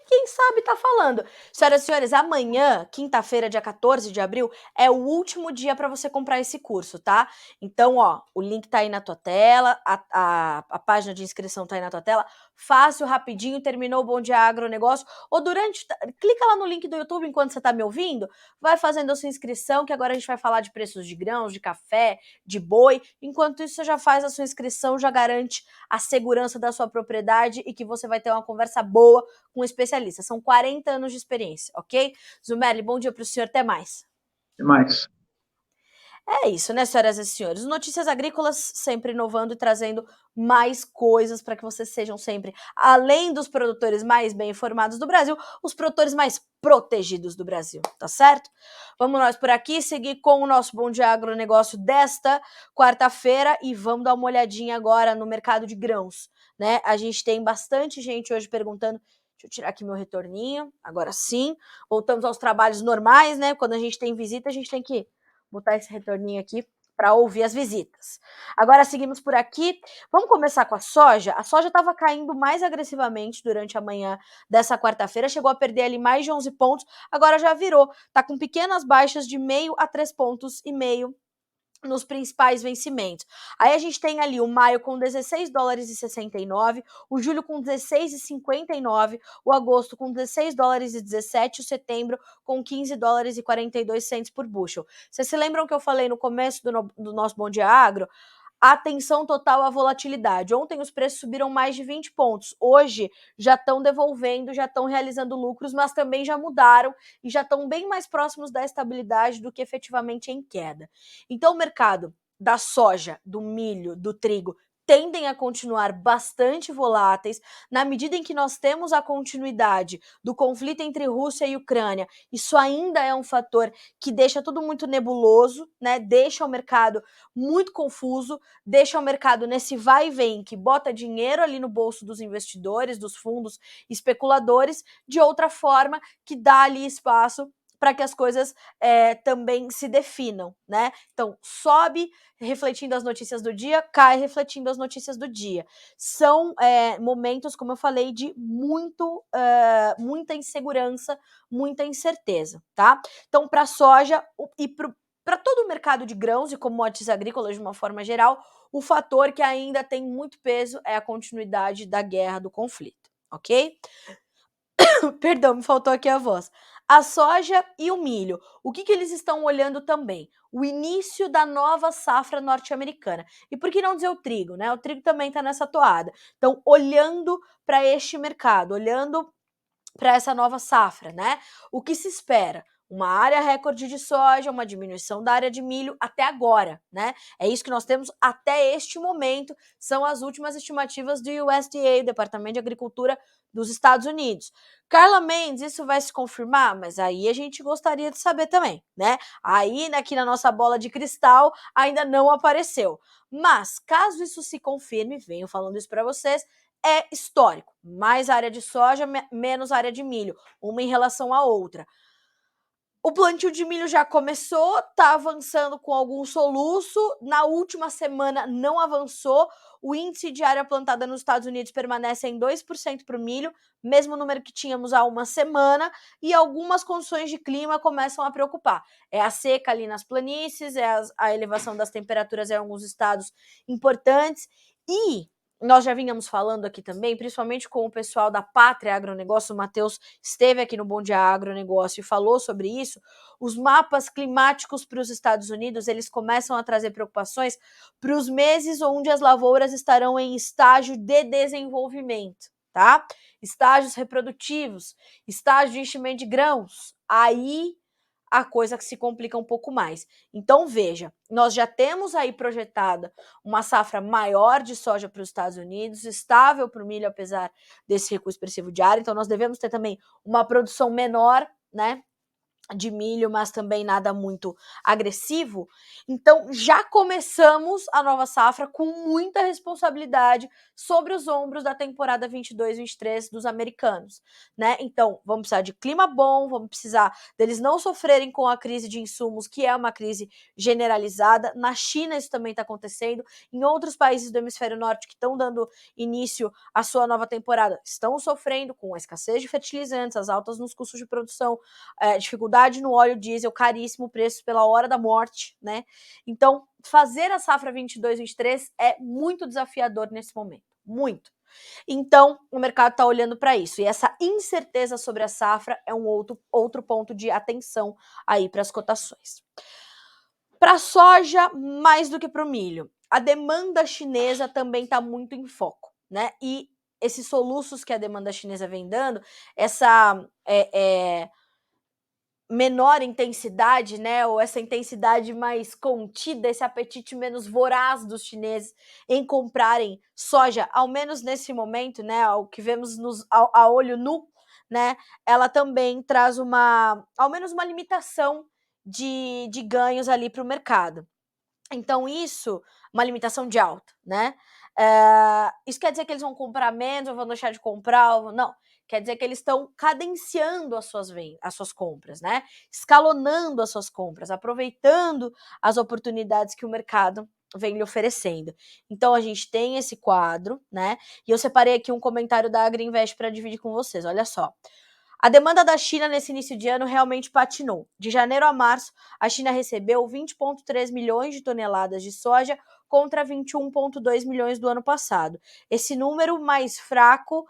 [SPEAKER 1] Quem sabe tá falando. Senhoras e senhores, amanhã, quinta-feira, dia 14 de abril, é o último dia para você comprar esse curso, tá? Então, ó, o link tá aí na tua tela, a página de inscrição tá aí na tua tela. Fácil, rapidinho, terminou o Bom Dia Agronegócio. Ou clica lá no link do YouTube enquanto você tá me ouvindo, vai fazendo a sua inscrição, que agora a gente vai falar de preços de grãos, de café, de boi. Enquanto isso, você já faz a sua inscrição, já garante a segurança da sua propriedade e que você vai ter uma conversa boa com um especialista. São 40 anos de experiência, ok? Zumerli, bom dia para o senhor, até mais.
[SPEAKER 2] Até mais.
[SPEAKER 1] É isso, né, senhoras e senhores? Notícias Agrícolas sempre inovando e trazendo mais coisas para que vocês sejam sempre, além dos produtores mais bem informados do Brasil, os produtores mais protegidos do Brasil, tá certo? Vamos nós por aqui seguir com o nosso Bom Dia Agronegócio desta quarta-feira e vamos dar uma olhadinha agora no mercado de grãos, né? A gente tem bastante gente hoje perguntando. Deixa eu tirar aqui meu retorninho. Agora sim, voltamos aos trabalhos normais, né? Quando a gente tem visita, a gente tem que botar esse retorninho aqui para ouvir as visitas. Agora seguimos por aqui. Vamos começar com a soja. A soja estava caindo mais agressivamente durante a manhã dessa quarta-feira, chegou a perder ali mais de 11 pontos, agora já virou. Está com pequenas baixas de 0,5 a 3,5 pontos nos principais vencimentos. Aí a gente tem ali o maio com 16 dólares e 69, o julho com 16 e 59, o agosto com 16 dólares e 17, o setembro com 15 dólares e 42 cents por bushel. Vocês se lembram que eu falei no começo do nosso Bom Dia Agro? Atenção total à volatilidade. Ontem os preços subiram mais de 20 pontos. Hoje já estão devolvendo, já estão realizando lucros, mas também já mudaram e já estão bem mais próximos da estabilidade do que efetivamente em queda. Então o mercado da soja, do milho, do trigo tendem a continuar bastante voláteis na medida em que nós temos a continuidade do conflito entre Rússia e Ucrânia. Isso ainda é um fator que deixa tudo muito nebuloso, né? Deixa o mercado muito confuso, deixa o mercado nesse vai e vem que bota dinheiro ali no bolso dos investidores, dos fundos especuladores, de outra forma que dá ali espaço para que as coisas também se definam, né? Então, sobe refletindo as notícias do dia, cai refletindo as notícias do dia. São momentos, como eu falei, de muita insegurança, muita incerteza, tá? Então, para a soja e para todo o mercado de grãos e commodities agrícolas de uma forma geral, o fator que ainda tem muito peso é a continuidade da guerra, do conflito, ok? Perdão, me faltou aqui a voz. A soja e o milho, o que eles estão olhando também? O início da nova safra norte-americana. E por que não dizer o trigo, né? O trigo também está nessa toada. Então, olhando para este mercado, olhando para essa nova safra, né? O que se espera? Uma área recorde de soja, uma diminuição da área de milho até agora, né? É isso que nós temos até este momento, são as últimas estimativas do USDA, Departamento de Agricultura dos Estados Unidos. Carla Mendes, isso vai se confirmar? Mas aí a gente gostaria de saber também, né? Aí, aqui na nossa bola de cristal, ainda não apareceu. Mas, caso isso se confirme, venho falando isso para vocês, é histórico. Mais área de soja, menos área de milho, uma em relação à outra. O plantio de milho já começou, está avançando com algum soluço. Na última semana não avançou. O índice de área plantada nos Estados Unidos permanece em 2% para o milho, mesmo número que tínhamos há uma semana, e algumas condições de clima começam a preocupar. É a seca ali nas planícies, a elevação das temperaturas em alguns estados importantes, e nós já vínhamos falando aqui também, principalmente com o pessoal da Pátria Agronegócio, o Matheus esteve aqui no Bom Dia Agronegócio e falou sobre isso. Os mapas climáticos para os Estados Unidos, eles começam a trazer preocupações para os meses onde as lavouras estarão em estágio de desenvolvimento, tá? Estágios reprodutivos, estágio de enchimento de grãos. Aí a coisa que se complica um pouco mais. Então, veja, nós já temos aí projetada uma safra maior de soja para os Estados Unidos, estável para o milho, apesar desse recuo expressivo de área, então nós devemos ter também uma produção menor, né, de milho, mas também nada muito agressivo. Então, já começamos a nova safra com muita responsabilidade sobre os ombros da temporada 22-23 dos americanos, né? Então, vamos precisar de clima bom, vamos precisar deles não sofrerem com a crise de insumos, que é uma crise generalizada. Na China isso também está acontecendo, em outros países do hemisfério norte que estão dando início à sua nova temporada, estão sofrendo com a escassez de fertilizantes, as altas nos custos de produção, dificuldade no óleo diesel, caríssimo, preço pela hora da morte, né? Então, fazer a safra 22-23 é muito desafiador nesse momento, muito. Então, o mercado está olhando para isso. E essa incerteza sobre a safra é um outro ponto de atenção aí para as cotações. Para a soja, mais do que para o milho, a demanda chinesa também está muito em foco, né? E esses soluços que a demanda chinesa vem dando, essa menor intensidade, né, ou essa intensidade mais contida, esse apetite menos voraz dos chineses em comprarem soja, ao menos nesse momento, né, o que vemos a olho nu, né, ela também traz ao menos uma limitação de ganhos ali para o mercado. Então isso, uma limitação de alta, né? Isso quer dizer que eles vão comprar menos ou vão deixar de comprar? Não, quer dizer que eles estão cadenciando as suas compras, né? Escalonando as suas compras, aproveitando as oportunidades que o mercado vem lhe oferecendo. Então a gente tem esse quadro, né? E eu separei aqui um comentário da AgriInvest para dividir com vocês. Olha só. A demanda da China nesse início de ano realmente patinou. De janeiro a março, a China recebeu 20,3 milhões de toneladas de soja contra 21,2 milhões do ano passado. Esse número mais fraco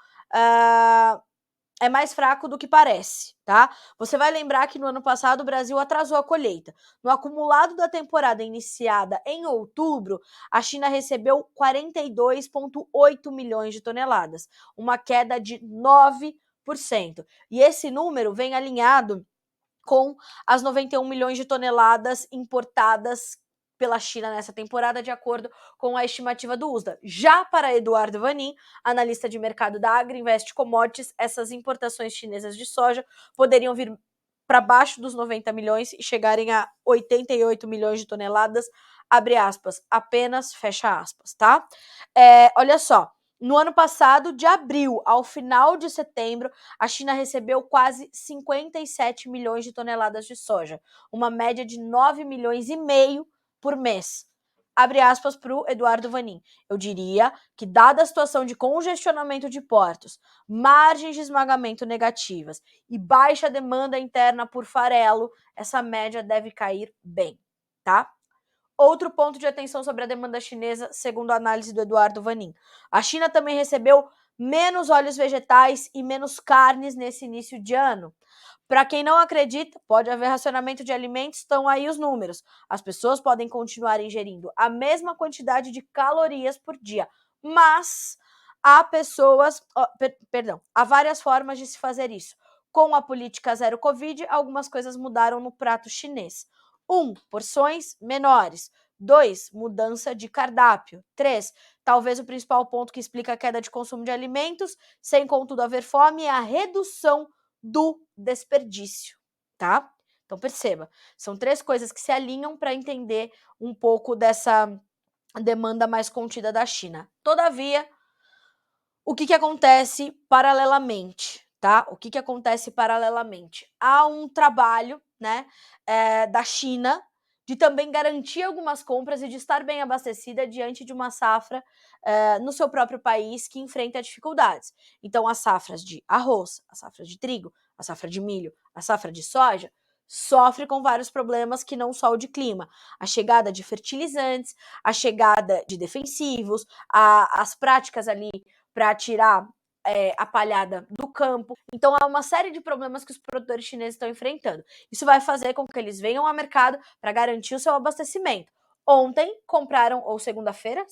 [SPEAKER 1] é mais fraco do que parece, tá? Você vai lembrar que no ano passado o Brasil atrasou a colheita. No acumulado da temporada iniciada em outubro, a China recebeu 42,8 milhões de toneladas, uma queda de 9%. E esse número vem alinhado com as 91 milhões de toneladas importadas pela China nessa temporada, de acordo com a estimativa do USDA. Já para Eduardo Vanin, analista de mercado da Agriinvest Commodities, essas importações chinesas de soja poderiam vir para baixo dos 90 milhões e chegarem a 88 milhões de toneladas, abre aspas, apenas, fecha aspas, tá? Olha só, no ano passado, de abril ao final de setembro, a China recebeu quase 57 milhões de toneladas de soja, uma média de 9 milhões e meio por mês. Abre aspas para o Eduardo Vanin. Eu diria que, dada a situação de congestionamento de portos, margens de esmagamento negativas e baixa demanda interna por farelo, essa média deve cair bem, tá? Outro ponto de atenção sobre a demanda chinesa, segundo a análise do Eduardo Vanin. A China também recebeu menos óleos vegetais e menos carnes nesse início de ano. Para quem não acredita, pode haver racionamento de alimentos, estão aí os números. As pessoas podem continuar ingerindo a mesma quantidade de calorias por dia, mas há há várias formas de se fazer isso. Com a política zero Covid, algumas coisas mudaram no prato chinês. 1. Porções menores. 2. Mudança de cardápio. 3. Talvez o principal ponto que explica a queda de consumo de alimentos, sem contudo haver fome, é a redução do desperdício, tá? Então perceba, são 3 coisas que se alinham para entender um pouco dessa demanda mais contida da China. Todavia, o que acontece paralelamente, tá? O que acontece paralelamente? Há um trabalho, né, da China de também garantir algumas compras e de estar bem abastecida diante de uma safra no seu próprio país que enfrenta dificuldades. Então, as safras de arroz, a safra de trigo, a safra de milho, a safra de soja sofre com vários problemas que não só o de clima. A chegada de fertilizantes, a chegada de defensivos, as práticas ali para tirar a palhada do campo. Então, há uma série de problemas que os produtores chineses estão enfrentando. Isso vai fazer com que eles venham ao mercado para garantir o seu abastecimento. Ontem compraram, ou segunda-feira,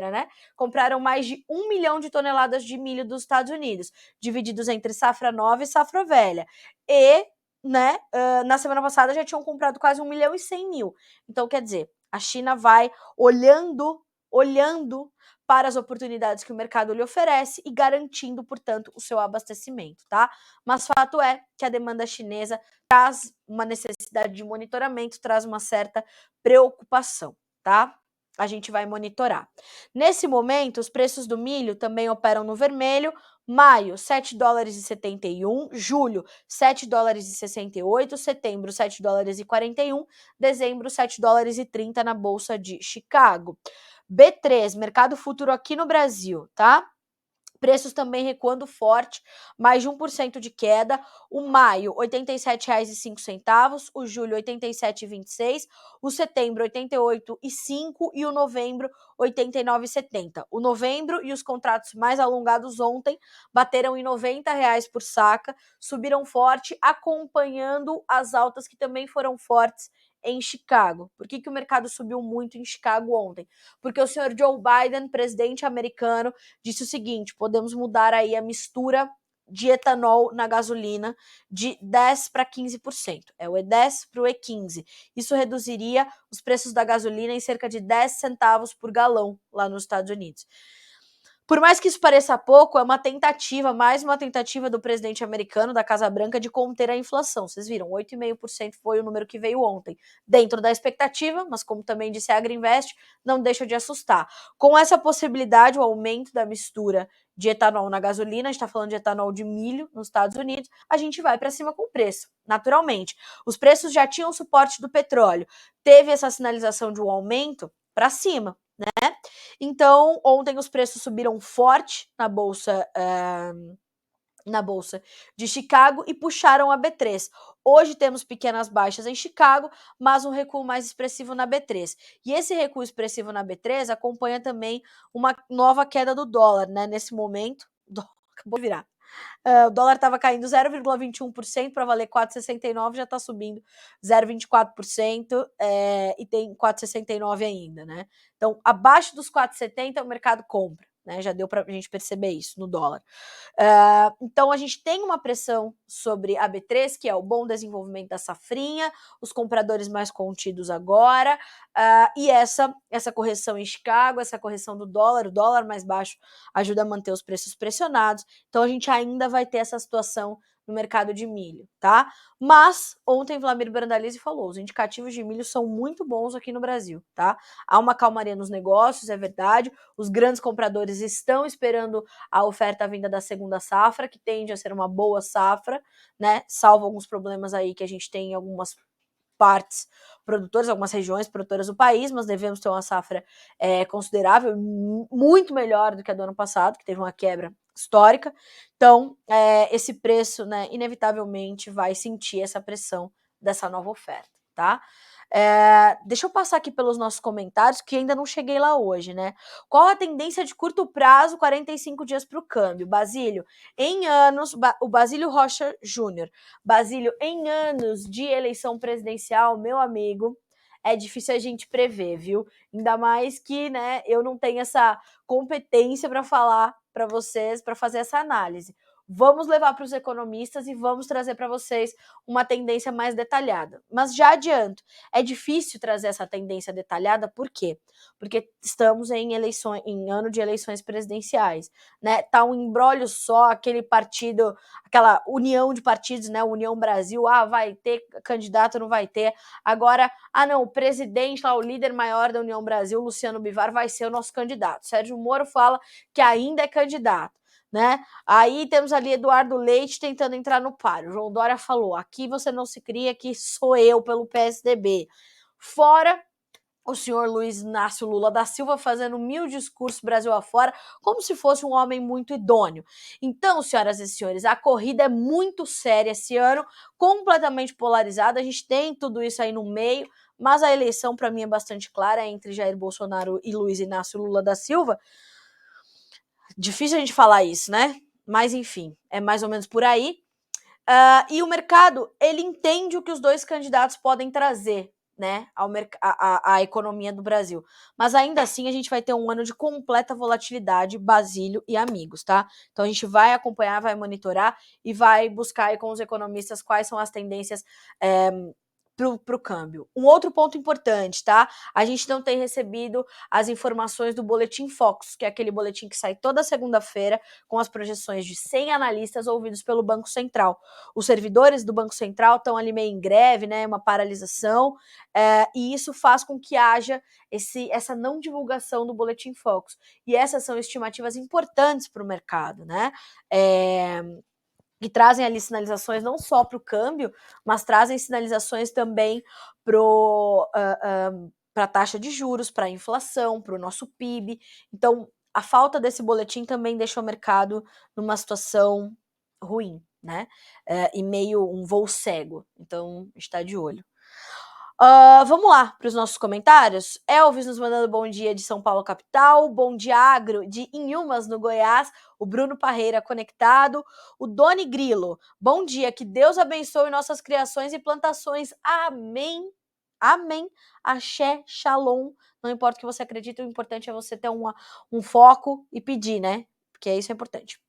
[SPEAKER 1] né? Compraram mais de 1 milhão de toneladas de milho dos Estados Unidos, divididos entre safra nova e safra velha. E, né, na semana passada já tinham comprado quase 1 milhão e 100 mil. Então, quer dizer, a China vai olhando para as oportunidades que o mercado lhe oferece e garantindo, portanto, o seu abastecimento, tá? Mas fato é que a demanda chinesa traz uma necessidade de monitoramento, traz uma certa preocupação, tá? A gente vai monitorar. Nesse momento, os preços do milho também operam no vermelho. Maio, 7 dólares e 71, julho, 7 dólares e 68, setembro, 7 dólares e 41, dezembro, 7 dólares e 30 na Bolsa de Chicago. B3, mercado futuro aqui no Brasil, tá? Preços também recuando forte, mais de 1% de queda. O maio, R$ 87,05. O julho, R$ 87,26. O setembro, R$ 88,05. E o novembro, R$ 89,70. O novembro e os contratos mais alongados ontem bateram em R$ 90 por saca, subiram forte, acompanhando as altas que também foram fortes em Chicago. Por que o mercado subiu muito em Chicago ontem? Porque o senhor Joe Biden, presidente americano, disse o seguinte: podemos mudar aí a mistura de etanol na gasolina de 10% para 15%. É o E10 para o E15. Isso reduziria os preços da gasolina em cerca de 10 centavos por galão lá nos Estados Unidos. Por mais que isso pareça pouco, é uma tentativa, mais uma tentativa do presidente americano, da Casa Branca, de conter a inflação. Vocês viram, 8,5% foi o número que veio ontem. Dentro da expectativa, mas como também disse a Agriinvest, não deixa de assustar. Com essa possibilidade, o aumento da mistura de etanol na gasolina, a gente está falando de etanol de milho nos Estados Unidos, a gente vai para cima com o preço, naturalmente. Os preços já tinham suporte do petróleo. Teve essa sinalização de um aumento para cima, né? Então, ontem os preços subiram forte na Bolsa na Bolsa de Chicago e puxaram a B3. Hoje temos pequenas baixas em Chicago, mas um recuo mais expressivo na B3. E esse recuo expressivo na B3 acompanha também uma nova queda do dólar, né? Nesse momento, o dólar acabou de virar. O dólar estava caindo 0,21% para valer 4,69, já está subindo 0,24% e tem 4,69 ainda, né? Então, abaixo dos 4,70 o mercado compra, né? Já deu para a gente perceber isso no dólar. Então, a gente tem uma pressão sobre a B3, que é o bom desenvolvimento da safrinha, os compradores mais contidos agora, e essa correção em Chicago, essa correção do dólar, o dólar mais baixo ajuda a manter os preços pressionados. Então, a gente ainda vai ter essa situação no mercado de milho, tá? Mas, ontem, Vlamir Brandalize falou, os indicativos de milho são muito bons aqui no Brasil, tá? Há uma calmaria nos negócios, é verdade, os grandes compradores estão esperando a oferta vinda da segunda safra, que tende a ser uma boa safra, né? Salvo alguns problemas aí que a gente tem em algumas partes produtoras, algumas regiões produtoras do país, mas devemos ter uma safra considerável, muito melhor do que a do ano passado, que teve uma quebra histórica. Então, esse preço, né, inevitavelmente vai sentir essa pressão dessa nova oferta, tá? Deixa eu passar aqui pelos nossos comentários, que ainda não cheguei lá hoje, né? Qual a tendência de curto prazo, 45 dias para o câmbio? Basílio, em anos, o Basílio Rocha Júnior, Basílio, em anos de eleição presidencial, meu amigo, é difícil a gente prever, viu? Ainda mais que, né, eu não tenho essa competência para falar para vocês, para fazer essa análise. Vamos levar para os economistas e vamos trazer para vocês uma tendência mais detalhada. Mas já adianto, é difícil trazer essa tendência detalhada, por quê? Porque estamos em ano de eleições presidenciais, né? Tá um imbróglio só, aquele partido, aquela união de partidos, né? União Brasil, vai ter candidato, não vai ter. Agora, não, o presidente lá, o líder maior da União Brasil, Luciano Bivar, vai ser o nosso candidato. Sérgio Moro fala que ainda é candidato, né? Aí temos ali Eduardo Leite tentando entrar no páreo. João Dória falou, aqui você não se cria, que sou eu pelo PSDB. Fora o senhor Luiz Inácio Lula da Silva fazendo 1000 discursos Brasil afora, como se fosse um homem muito idôneo. Então, senhoras e senhores, a corrida é muito séria esse ano, completamente polarizada, a gente tem tudo isso aí no meio, mas a eleição para mim é bastante clara, entre Jair Bolsonaro e Luiz Inácio Lula da Silva. Difícil a gente falar isso, né? Mas enfim, é mais ou menos por aí. E o mercado, ele entende o que os dois candidatos podem trazer, né, à economia do Brasil. Mas ainda assim a gente vai ter um ano de completa volatilidade, Basílio e amigos, tá? Então a gente vai acompanhar, vai monitorar e vai buscar aí com os economistas quais são as tendências para o câmbio. Um outro ponto importante, tá? A gente não tem recebido as informações do Boletim Focus, que é aquele boletim que sai toda segunda-feira com as projeções de 100 analistas ouvidos pelo Banco Central. Os servidores do Banco Central estão ali meio em greve, né? Uma paralisação, e isso faz com que haja essa não divulgação do Boletim Focus. E essas são estimativas importantes para o mercado, né? Que trazem ali sinalizações não só para o câmbio, mas trazem sinalizações também para a taxa de juros, para a inflação, para o nosso PIB. Então, a falta desse boletim também deixa o mercado numa situação ruim, né? E meio um voo cego. Então, está de olho. Vamos lá para os nossos comentários. Elvis nos mandando bom dia de São Paulo, capital. Bom dia, Agro, de Inhumas, no Goiás. O Bruno Parreira conectado. O Doni Grilo, bom dia. Que Deus abençoe nossas criações e plantações. Amém. Amém. Axé, shalom. Não importa o que você acredita, o importante é você ter um foco e pedir, né? Porque isso é importante.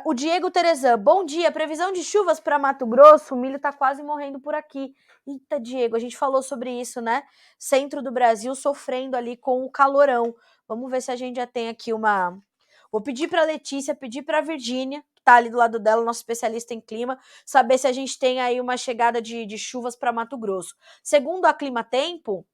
[SPEAKER 1] O Diego Terezan, bom dia, previsão de chuvas para Mato Grosso, o milho tá quase morrendo por aqui. Eita, Diego, a gente falou sobre isso, né? Centro do Brasil sofrendo ali com o calorão. Vamos ver se a gente já tem aqui uma... Vou pedir para Letícia, pedir para Virgínia, que tá ali do lado dela, nosso especialista em clima, saber se a gente tem aí uma chegada de chuvas para Mato Grosso. Segundo a Clima Tempo,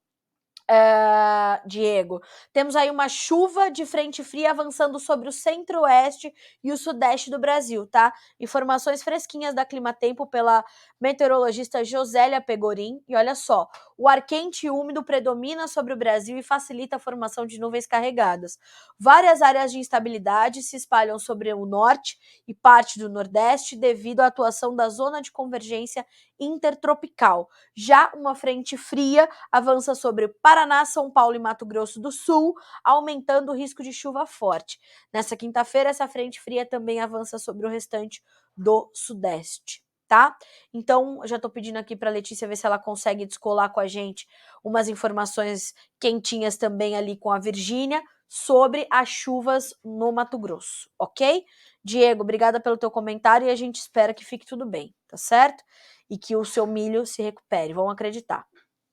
[SPEAKER 1] Diego, temos aí uma chuva de frente fria avançando sobre o centro-oeste e o sudeste do Brasil, tá? Informações fresquinhas da Clima Tempo pela meteorologista Josélia Pegorim. E olha só, o ar quente e úmido predomina sobre o Brasil e facilita a formação de nuvens carregadas. Várias áreas de instabilidade se espalham sobre o norte e parte do nordeste devido à atuação da zona de convergência intertropical. Já uma frente fria avança sobre Paraná, São Paulo e Mato Grosso do Sul, aumentando o risco de chuva forte. Nessa quinta-feira, essa frente fria também avança sobre o restante do Sudeste, tá? Então, já tô pedindo aqui para Letícia ver se ela consegue descolar com a gente umas informações quentinhas também ali com a Virgínia sobre as chuvas no Mato Grosso, ok? Diego, obrigada pelo teu comentário e a gente espera que fique tudo bem, tá certo? E que o seu milho se recupere, vamos acreditar.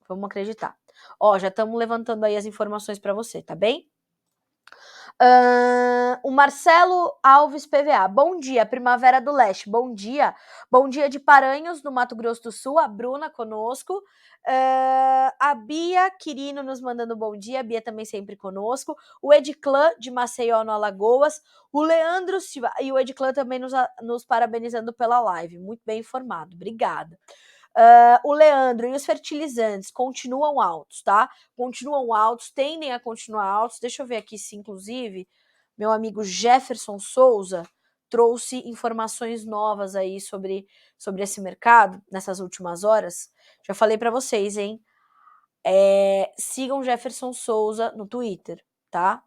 [SPEAKER 1] Vamos acreditar. Ó, já estamos levantando aí as informações para você, tá bem? O Marcelo Alves PVA, bom dia, Primavera do Leste, bom dia de Paranhos, no Mato Grosso do Sul, a Bruna conosco, a Bia Quirino nos mandando bom dia, a Bia também sempre conosco, o Edclã de Maceió, no Alagoas, o Leandro Silva, e o Edclã também nos parabenizando pela live, muito bem informado, obrigada. O Leandro e os fertilizantes continuam altos, tá? Continuam altos, tendem a continuar altos. Deixa eu ver aqui se, inclusive, meu amigo Jefferson Souza trouxe informações novas aí sobre esse mercado nessas últimas horas. Já falei para vocês, hein? Sigam Jefferson Souza no Twitter, tá?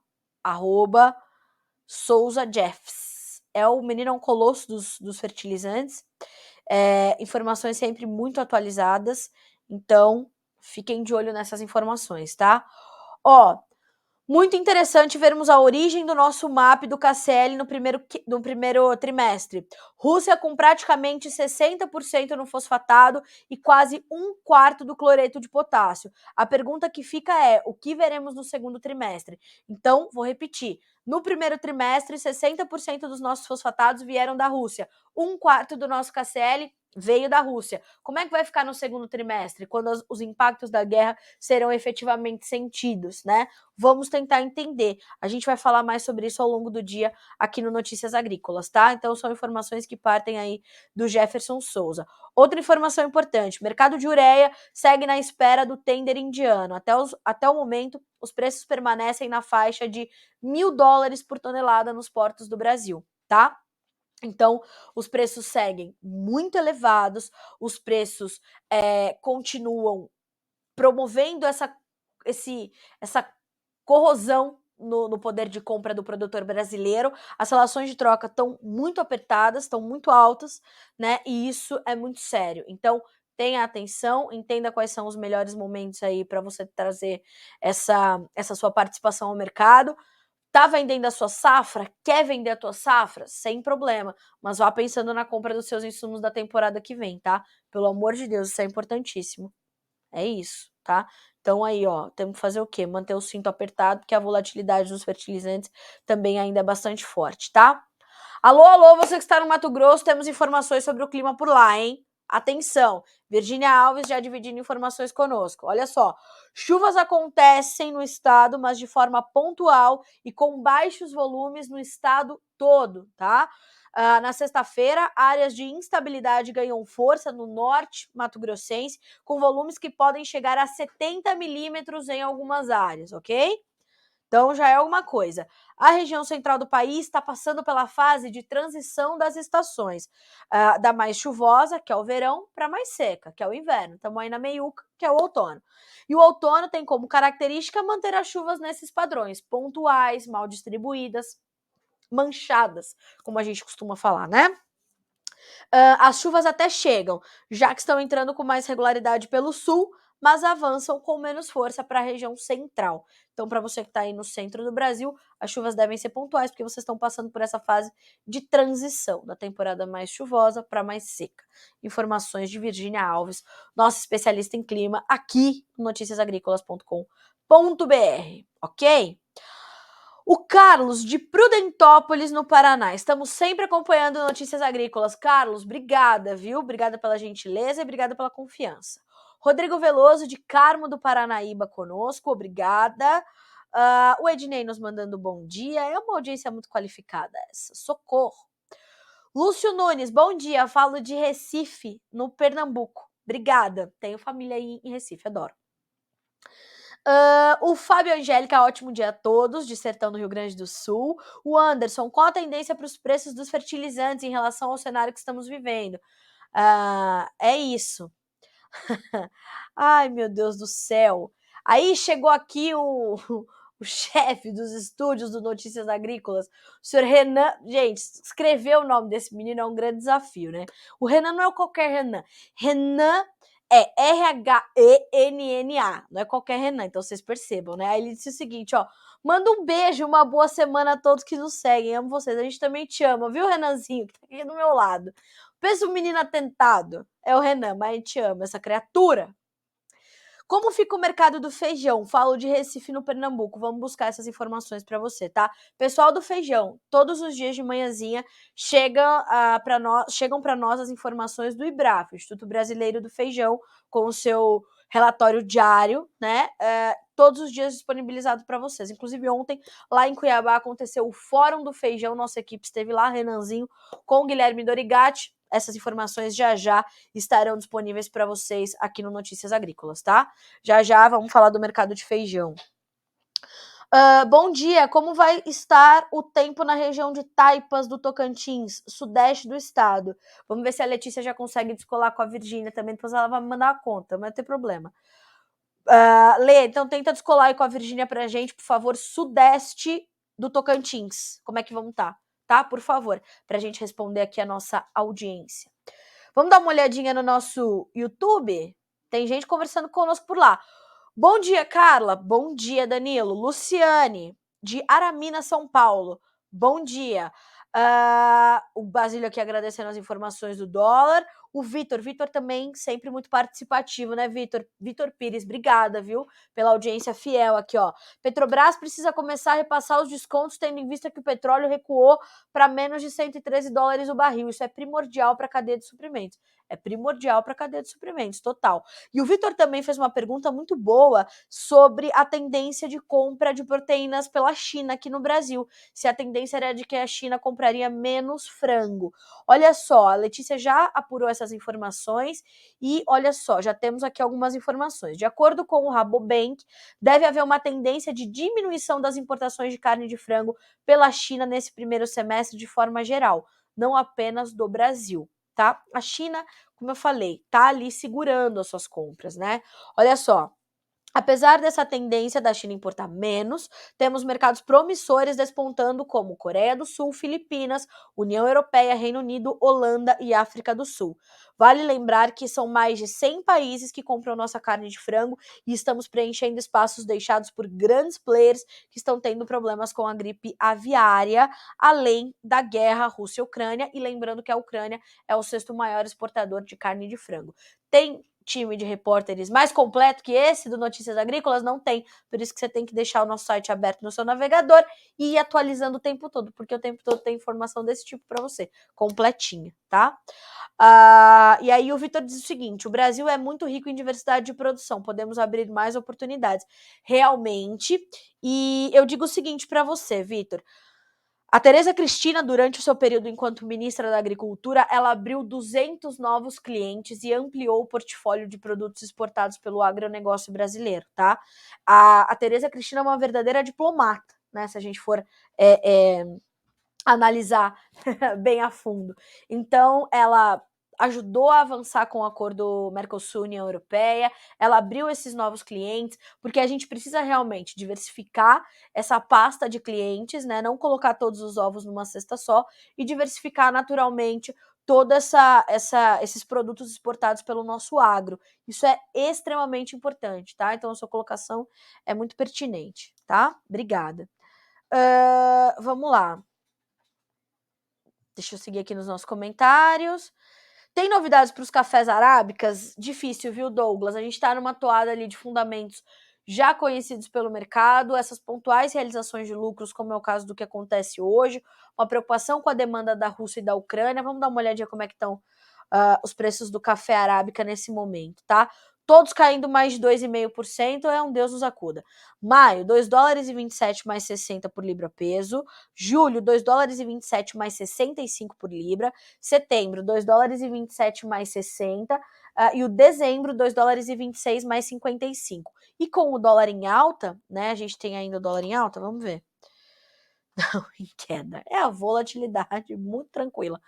[SPEAKER 1] @SouzaJeffs. É o menino colosso dos fertilizantes. Informações sempre muito atualizadas, então fiquem de olho nessas informações, tá? Ó, muito interessante vermos a origem do nosso MAP do KCL no primeiro trimestre. Rússia com praticamente 60% no fosfatado e quase 1/4 do cloreto de potássio. A pergunta que fica é, o que veremos no segundo trimestre? Então, vou repetir. No primeiro trimestre, 60% dos nossos fosfatados vieram da Rússia. 1/4 do nosso KCL veio da Rússia. Como é que vai ficar no segundo trimestre, quando os impactos da guerra serão efetivamente sentidos, né? Vamos tentar entender. A gente vai falar mais sobre isso ao longo do dia aqui no Notícias Agrícolas, tá? Então são informações que partem aí do Jefferson Souza. Outra informação importante, o mercado de ureia segue na espera do tender indiano. Até o momento, os preços permanecem na faixa de $1.000 por tonelada nos portos do Brasil, tá? Então, os preços seguem muito elevados, os preços continuam promovendo essa corrosão no poder de compra do produtor brasileiro. As relações de troca estão muito apertadas, estão muito altas, né? E isso é muito sério. Então, tenha atenção, entenda quais são os melhores momentos aí para você trazer essa sua participação ao mercado. Tá vendendo a sua safra? Quer vender a tua safra? Sem problema, mas vá pensando na compra dos seus insumos da temporada que vem, tá? Pelo amor de Deus, isso é importantíssimo. É isso, tá? Então aí, ó, temos que fazer o quê? Manter o cinto apertado, porque a volatilidade dos fertilizantes também ainda é bastante forte, tá? Alô, alô, você que está no Mato Grosso, temos informações sobre o clima por lá, hein? Atenção, Virgínia Alves já dividindo informações conosco. Olha só, chuvas acontecem no estado, mas de forma pontual e com baixos volumes no estado todo, tá? Na sexta-feira, áreas de instabilidade ganham força no norte mato-grossense, com volumes que podem chegar a 70 milímetros em algumas áreas, ok? Então já é alguma coisa. A região central do país está passando pela fase de transição das estações, da mais chuvosa, que é o verão, para mais seca, que é o inverno. Estamos aí na meiuca, que é o outono. E o outono tem como característica manter as chuvas nesses padrões, pontuais, mal distribuídas, manchadas, como a gente costuma falar, né? As chuvas até chegam, já que estão entrando com mais regularidade pelo sul, mas avançam com menos força para a região central. Então, para você que está aí no centro do Brasil, as chuvas devem ser pontuais, porque vocês estão passando por essa fase de transição da temporada mais chuvosa para mais seca. Informações de Virgínia Alves, nossa especialista em clima, aqui no noticiasagricolas.com.br, ok? O Carlos, de Prudentópolis, no Paraná. Estamos sempre acompanhando Notícias Agrícolas. Carlos, obrigada, viu? Obrigada pela gentileza e obrigada pela confiança. Rodrigo Veloso, de Carmo do Paranaíba, conosco. Obrigada. O Ednei nos mandando bom dia. É uma audiência muito qualificada essa. Socorro. Lúcio Nunes, bom dia. Falo de Recife, no Pernambuco. Obrigada. Tenho família aí em Recife, adoro. O Fábio Angélica, ótimo dia a todos, de Sertão do Rio Grande do Sul. O Anderson, qual a tendência para os preços dos fertilizantes em relação ao cenário que estamos vivendo? É isso. Ai, meu Deus do céu. Aí chegou aqui o chefe dos estúdios do Notícias Agrícolas, o senhor Renan. Gente, escrever o nome desse menino é um grande desafio, né? O Renan não é qualquer Renan. Renan é Rhenna, não é qualquer Renan, então vocês percebam, né? Aí ele disse o seguinte, ó, manda um beijo, uma boa semana a todos que nos seguem, amo vocês, a gente também te ama, viu, Renanzinho, que tá aqui do meu lado. Pensa um menino atentado, é o Renan, mas a gente ama essa criatura. Como fica o mercado do feijão? Falo de Recife, no Pernambuco. Vamos buscar essas informações para você, tá? Pessoal do feijão, todos os dias de manhãzinha chegam para nós as informações do IBRAF, Instituto Brasileiro do Feijão, com o seu relatório diário, né? Todos os dias disponibilizado para vocês. Inclusive ontem, lá em Cuiabá, aconteceu o Fórum do Feijão. Nossa equipe esteve lá, Renanzinho, com o Guilherme Dorigatti. Essas informações já estarão disponíveis para vocês aqui no Notícias Agrícolas, tá? Já vamos falar do mercado de feijão. Bom dia, como vai estar o tempo na região de Taipas do Tocantins, sudeste do estado? Vamos ver se a Letícia já consegue descolar com a Virgínia também, depois ela vai me mandar a conta, não vai ter problema. Lê, então tenta descolar aí com a Virgínia pra gente, por favor, sudeste do Tocantins. Como é que vamos estar? Tá? Por favor, pra gente responder aqui a nossa audiência. Vamos dar uma olhadinha no nosso YouTube? Tem gente conversando conosco por lá. Bom dia, Carla. Bom dia, Danilo. Luciane, de Aramina, São Paulo. Bom dia. O Basílio aqui agradecendo as informações do dólar. O Vitor também sempre muito participativo, né, Vitor? Vitor Pires, obrigada, viu, pela audiência fiel aqui, ó. Petrobras precisa começar a repassar os descontos, tendo em vista que o petróleo recuou para menos de 113 dólares o barril. Isso é primordial para a cadeia de suprimentos. É primordial para a cadeia de suprimentos, total. E o Vitor também fez uma pergunta muito boa sobre a tendência de compra de proteínas pela China aqui no Brasil. Se a tendência era de que a China compraria menos frango. Olha só, a Letícia já apurou essas informações e olha só, já temos aqui algumas informações. De acordo com o Rabobank, deve haver uma tendência de diminuição das importações de carne de frango pela China nesse primeiro semestre de forma geral, não apenas do Brasil, tá? A China, como eu falei, tá ali segurando as suas compras, né? Olha só, apesar dessa tendência da China importar menos, temos mercados promissores despontando como Coreia do Sul, Filipinas, União Europeia, Reino Unido, Holanda e África do Sul. Vale lembrar que são mais de 100 países que compram nossa carne de frango e estamos preenchendo espaços deixados por grandes players que estão tendo problemas com a gripe aviária, além da guerra Rússia-Ucrânia, e lembrando que a Ucrânia é o sexto maior exportador de carne de frango. Tem time de repórteres mais completo que esse do Notícias Agrícolas? Não tem. Por isso que você tem que deixar o nosso site aberto no seu navegador e ir atualizando o tempo todo, porque o tempo todo tem informação desse tipo para você, completinha, tá? E aí o Vitor diz o seguinte: o Brasil é muito rico em diversidade de produção, podemos abrir mais oportunidades. Realmente. E eu digo o seguinte para você, Vitor. A Tereza Cristina, durante o seu período enquanto ministra da Agricultura, ela abriu 200 novos clientes e ampliou o portfólio de produtos exportados pelo agronegócio brasileiro, tá? A Tereza Cristina é uma verdadeira diplomata, né? Se a gente for analisar bem a fundo. Então, ela ajudou a avançar com o acordo Mercosul-União Europeia, ela abriu esses novos clientes, porque a gente precisa realmente diversificar essa pasta de clientes, né? Não colocar todos os ovos numa cesta só e diversificar naturalmente todos esses produtos exportados pelo nosso agro. Isso é extremamente importante, tá? Então a sua colocação é muito pertinente, tá? Obrigada. Vamos lá. Deixa eu seguir aqui nos nossos comentários. Tem novidades para os cafés arábicas? Difícil, viu, Douglas? A gente está numa toada ali de fundamentos já conhecidos pelo mercado, essas pontuais realizações de lucros, como é o caso do que acontece hoje, uma preocupação com a demanda da Rússia e da Ucrânia. Vamos dar uma olhadinha como é que estão os preços do café arábica nesse momento, tá? Todos caindo mais de 2,5%, é um Deus nos acuda. Maio, 2 dólares e 27 mais 60 por libra peso. Julho, 2 dólares e 27 mais 65 por libra. Setembro, 2 dólares e 27 mais 60. e o dezembro, 2 dólares e 26 mais 55. E com o dólar em alta, né, a gente tem ainda o dólar em alta, vamos ver. Não, em queda. É a volatilidade muito tranquila.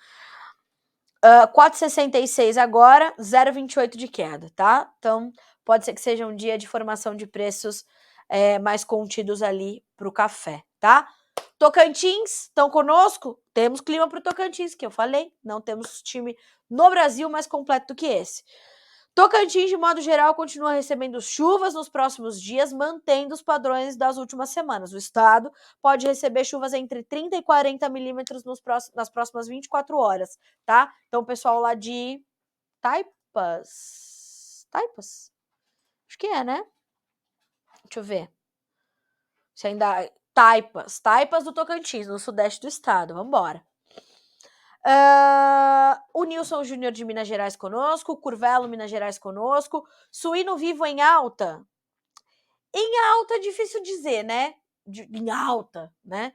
[SPEAKER 1] 4,66 agora, 0,28 de queda, tá? Então, pode ser que seja um dia de formação de preços mais contidos ali para o café, tá? Tocantins, estão conosco? Temos clima para o Tocantins, que eu falei. Não temos time no Brasil mais completo do que esse. Tocantins, de modo geral, continua recebendo chuvas nos próximos dias, mantendo os padrões das últimas semanas. O estado pode receber chuvas entre 30 e 40 milímetros nas próximas 24 horas, tá? Então, o pessoal lá de Taipas, acho que é, né? Deixa eu ver. Se ainda... Taipas do Tocantins, no sudeste do estado. Vamos embora. O Nilson Júnior de Minas Gerais conosco, Curvelo, Minas Gerais conosco, Suíno Vivo em alta. Em alta é difícil dizer, né? Em alta, né?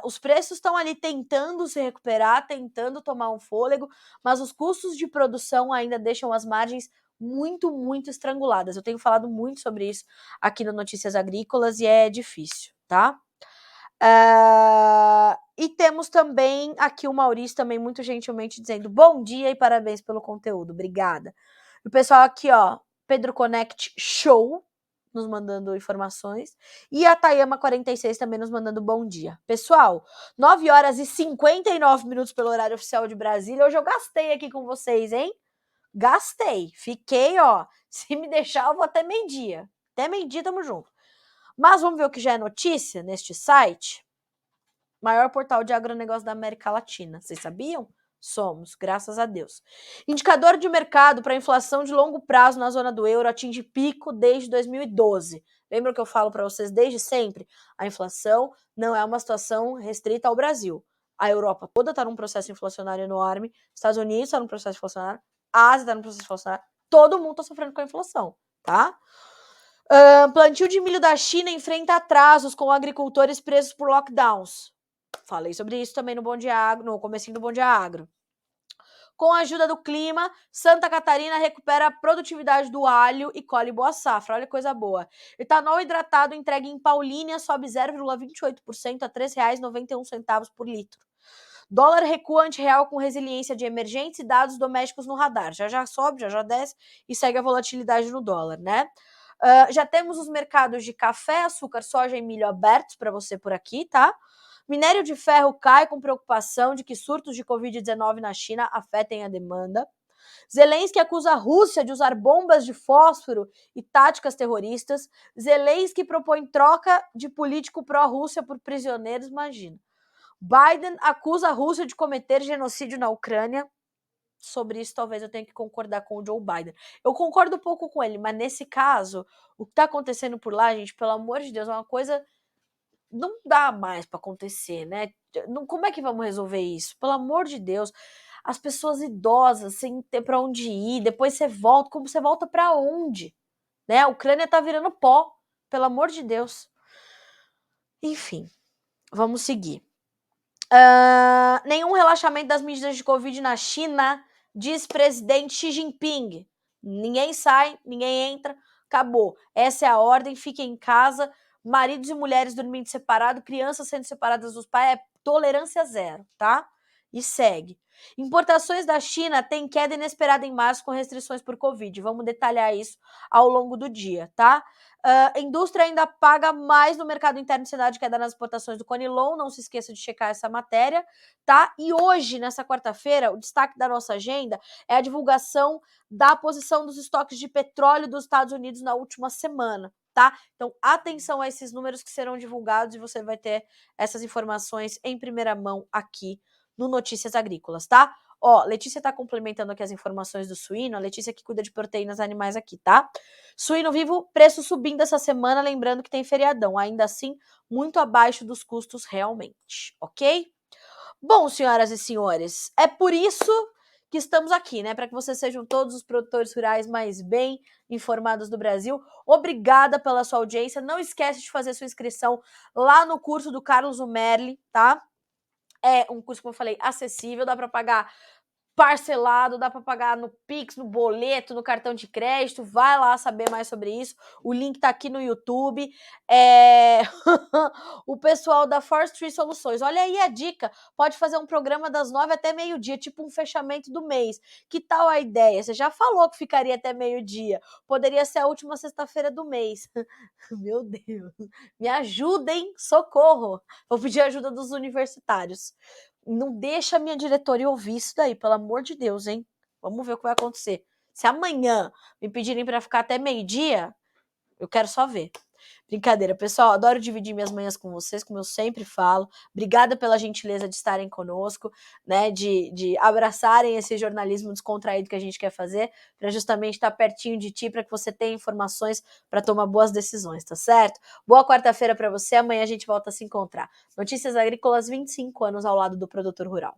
[SPEAKER 1] Os preços estão ali tentando se recuperar, tentando tomar um fôlego, mas os custos de produção ainda deixam as margens muito, muito estranguladas. Eu tenho falado muito sobre isso aqui no Notícias Agrícolas e é difícil, tá? E temos também aqui o Maurício também muito gentilmente dizendo bom dia e parabéns pelo conteúdo, obrigada. O pessoal aqui, ó, Pedro Connect Show, nos mandando informações, e a Tayama 46 também nos mandando bom dia. Pessoal, 9 horas e 59 minutos pelo horário oficial de Brasília, hoje eu gastei aqui com vocês, hein? Gastei, fiquei, ó, se me deixar eu vou até meio-dia, tamo junto. Mas vamos ver o que já é notícia neste site? Maior portal de agronegócio da América Latina. Vocês sabiam? Somos, graças a Deus. Indicador de mercado para inflação de longo prazo na zona do euro atinge pico desde 2012. Lembra que eu falo para vocês desde sempre? A inflação não é uma situação restrita ao Brasil. A Europa toda está num processo inflacionário enorme, Estados Unidos está num processo inflacionário, a Ásia está num processo inflacionário, todo mundo está sofrendo com a inflação, tá? Plantio de milho da China enfrenta atrasos com agricultores presos por lockdowns. Falei sobre isso também no Bom Dia Agro, no comecinho do Bom Dia Agro. Com a ajuda do clima, Santa Catarina recupera a produtividade do alho e colhe boa safra. Olha que coisa boa. Etanol hidratado entregue em Paulínia sobe 0,28% a R$ 3,91 por litro. Dólar recua ante real com resiliência de emergentes e dados domésticos no radar. Já sobe, já desce e segue a volatilidade no dólar, né? Já temos os mercados de café, açúcar, soja e milho abertos para você por aqui, tá? Minério de ferro cai com preocupação de que surtos de Covid-19 na China afetem a demanda. Zelensky acusa a Rússia de usar bombas de fósforo e táticas terroristas. Zelensky propõe troca de político pró-Rússia por prisioneiros, imagina. Biden acusa a Rússia de cometer genocídio na Ucrânia. Sobre isso, talvez eu tenha que concordar com o Joe Biden. Eu concordo um pouco com ele, mas nesse caso, o que está acontecendo por lá, gente, pelo amor de Deus, é uma coisa... Não dá mais para acontecer, né? Como é que vamos resolver isso? Pelo amor de Deus, as pessoas idosas sem ter para onde ir, depois você volta, como você volta para onde? Né? A Ucrânia tá virando pó, pelo amor de Deus. Enfim, vamos seguir. Nenhum relaxamento das medidas de Covid na China, diz presidente Xi Jinping. Ninguém sai, ninguém entra, acabou. Essa é a ordem, fiquem em casa, maridos e mulheres dormindo separado, crianças sendo separadas dos pais, é tolerância zero, tá? E segue. Importações da China têm queda inesperada em março com restrições por Covid. Vamos detalhar isso ao longo do dia, tá? A indústria ainda paga mais no mercado interno em cenário de queda nas exportações do Conilon, não se esqueça de checar essa matéria, tá? E hoje, nessa quarta-feira, o destaque da nossa agenda é a divulgação da posição dos estoques de petróleo dos Estados Unidos na última semana, tá? Então, atenção a esses números que serão divulgados e você vai ter essas informações em primeira mão aqui no Notícias Agrícolas, tá? Ó, Letícia tá complementando aqui as informações do suíno, a Letícia que cuida de proteínas animais aqui, tá? Suíno vivo, preço subindo essa semana, lembrando que tem feriadão, ainda assim, muito abaixo dos custos realmente, ok? Bom, senhoras e senhores, é por isso que estamos aqui, né? Para que vocês sejam todos os produtores rurais mais bem informados do Brasil. Obrigada pela sua audiência. Não esquece de fazer sua inscrição lá no curso do Carlos Umerli, tá? É um curso, como eu falei, acessível, dá para pagar parcelado, dá para pagar no Pix, no boleto, no cartão de crédito. Vai lá saber mais sobre isso. O link tá aqui no YouTube. O pessoal da Forest Tree Soluções, olha aí a dica. Pode fazer um programa das 9 até meio-dia, tipo um fechamento do mês. Que tal a ideia? Você já falou que ficaria até meio-dia. Poderia ser a última sexta-feira do mês. Meu Deus. Me ajudem, socorro. Vou pedir ajuda dos universitários. Não deixa a minha diretoria ouvir isso daí, pelo amor de Deus, hein? Vamos ver o que vai acontecer. Se amanhã me pedirem para ficar até meio-dia, eu quero só ver. Brincadeira, pessoal, adoro dividir minhas manhãs com vocês, como eu sempre falo. Obrigada pela gentileza de estarem conosco, né, de abraçarem esse jornalismo descontraído que a gente quer fazer, para justamente estar pertinho de ti, para que você tenha informações para tomar boas decisões, tá certo? Boa quarta-feira para você, amanhã a gente volta a se encontrar. Notícias Agrícolas, 25 anos ao lado do produtor rural.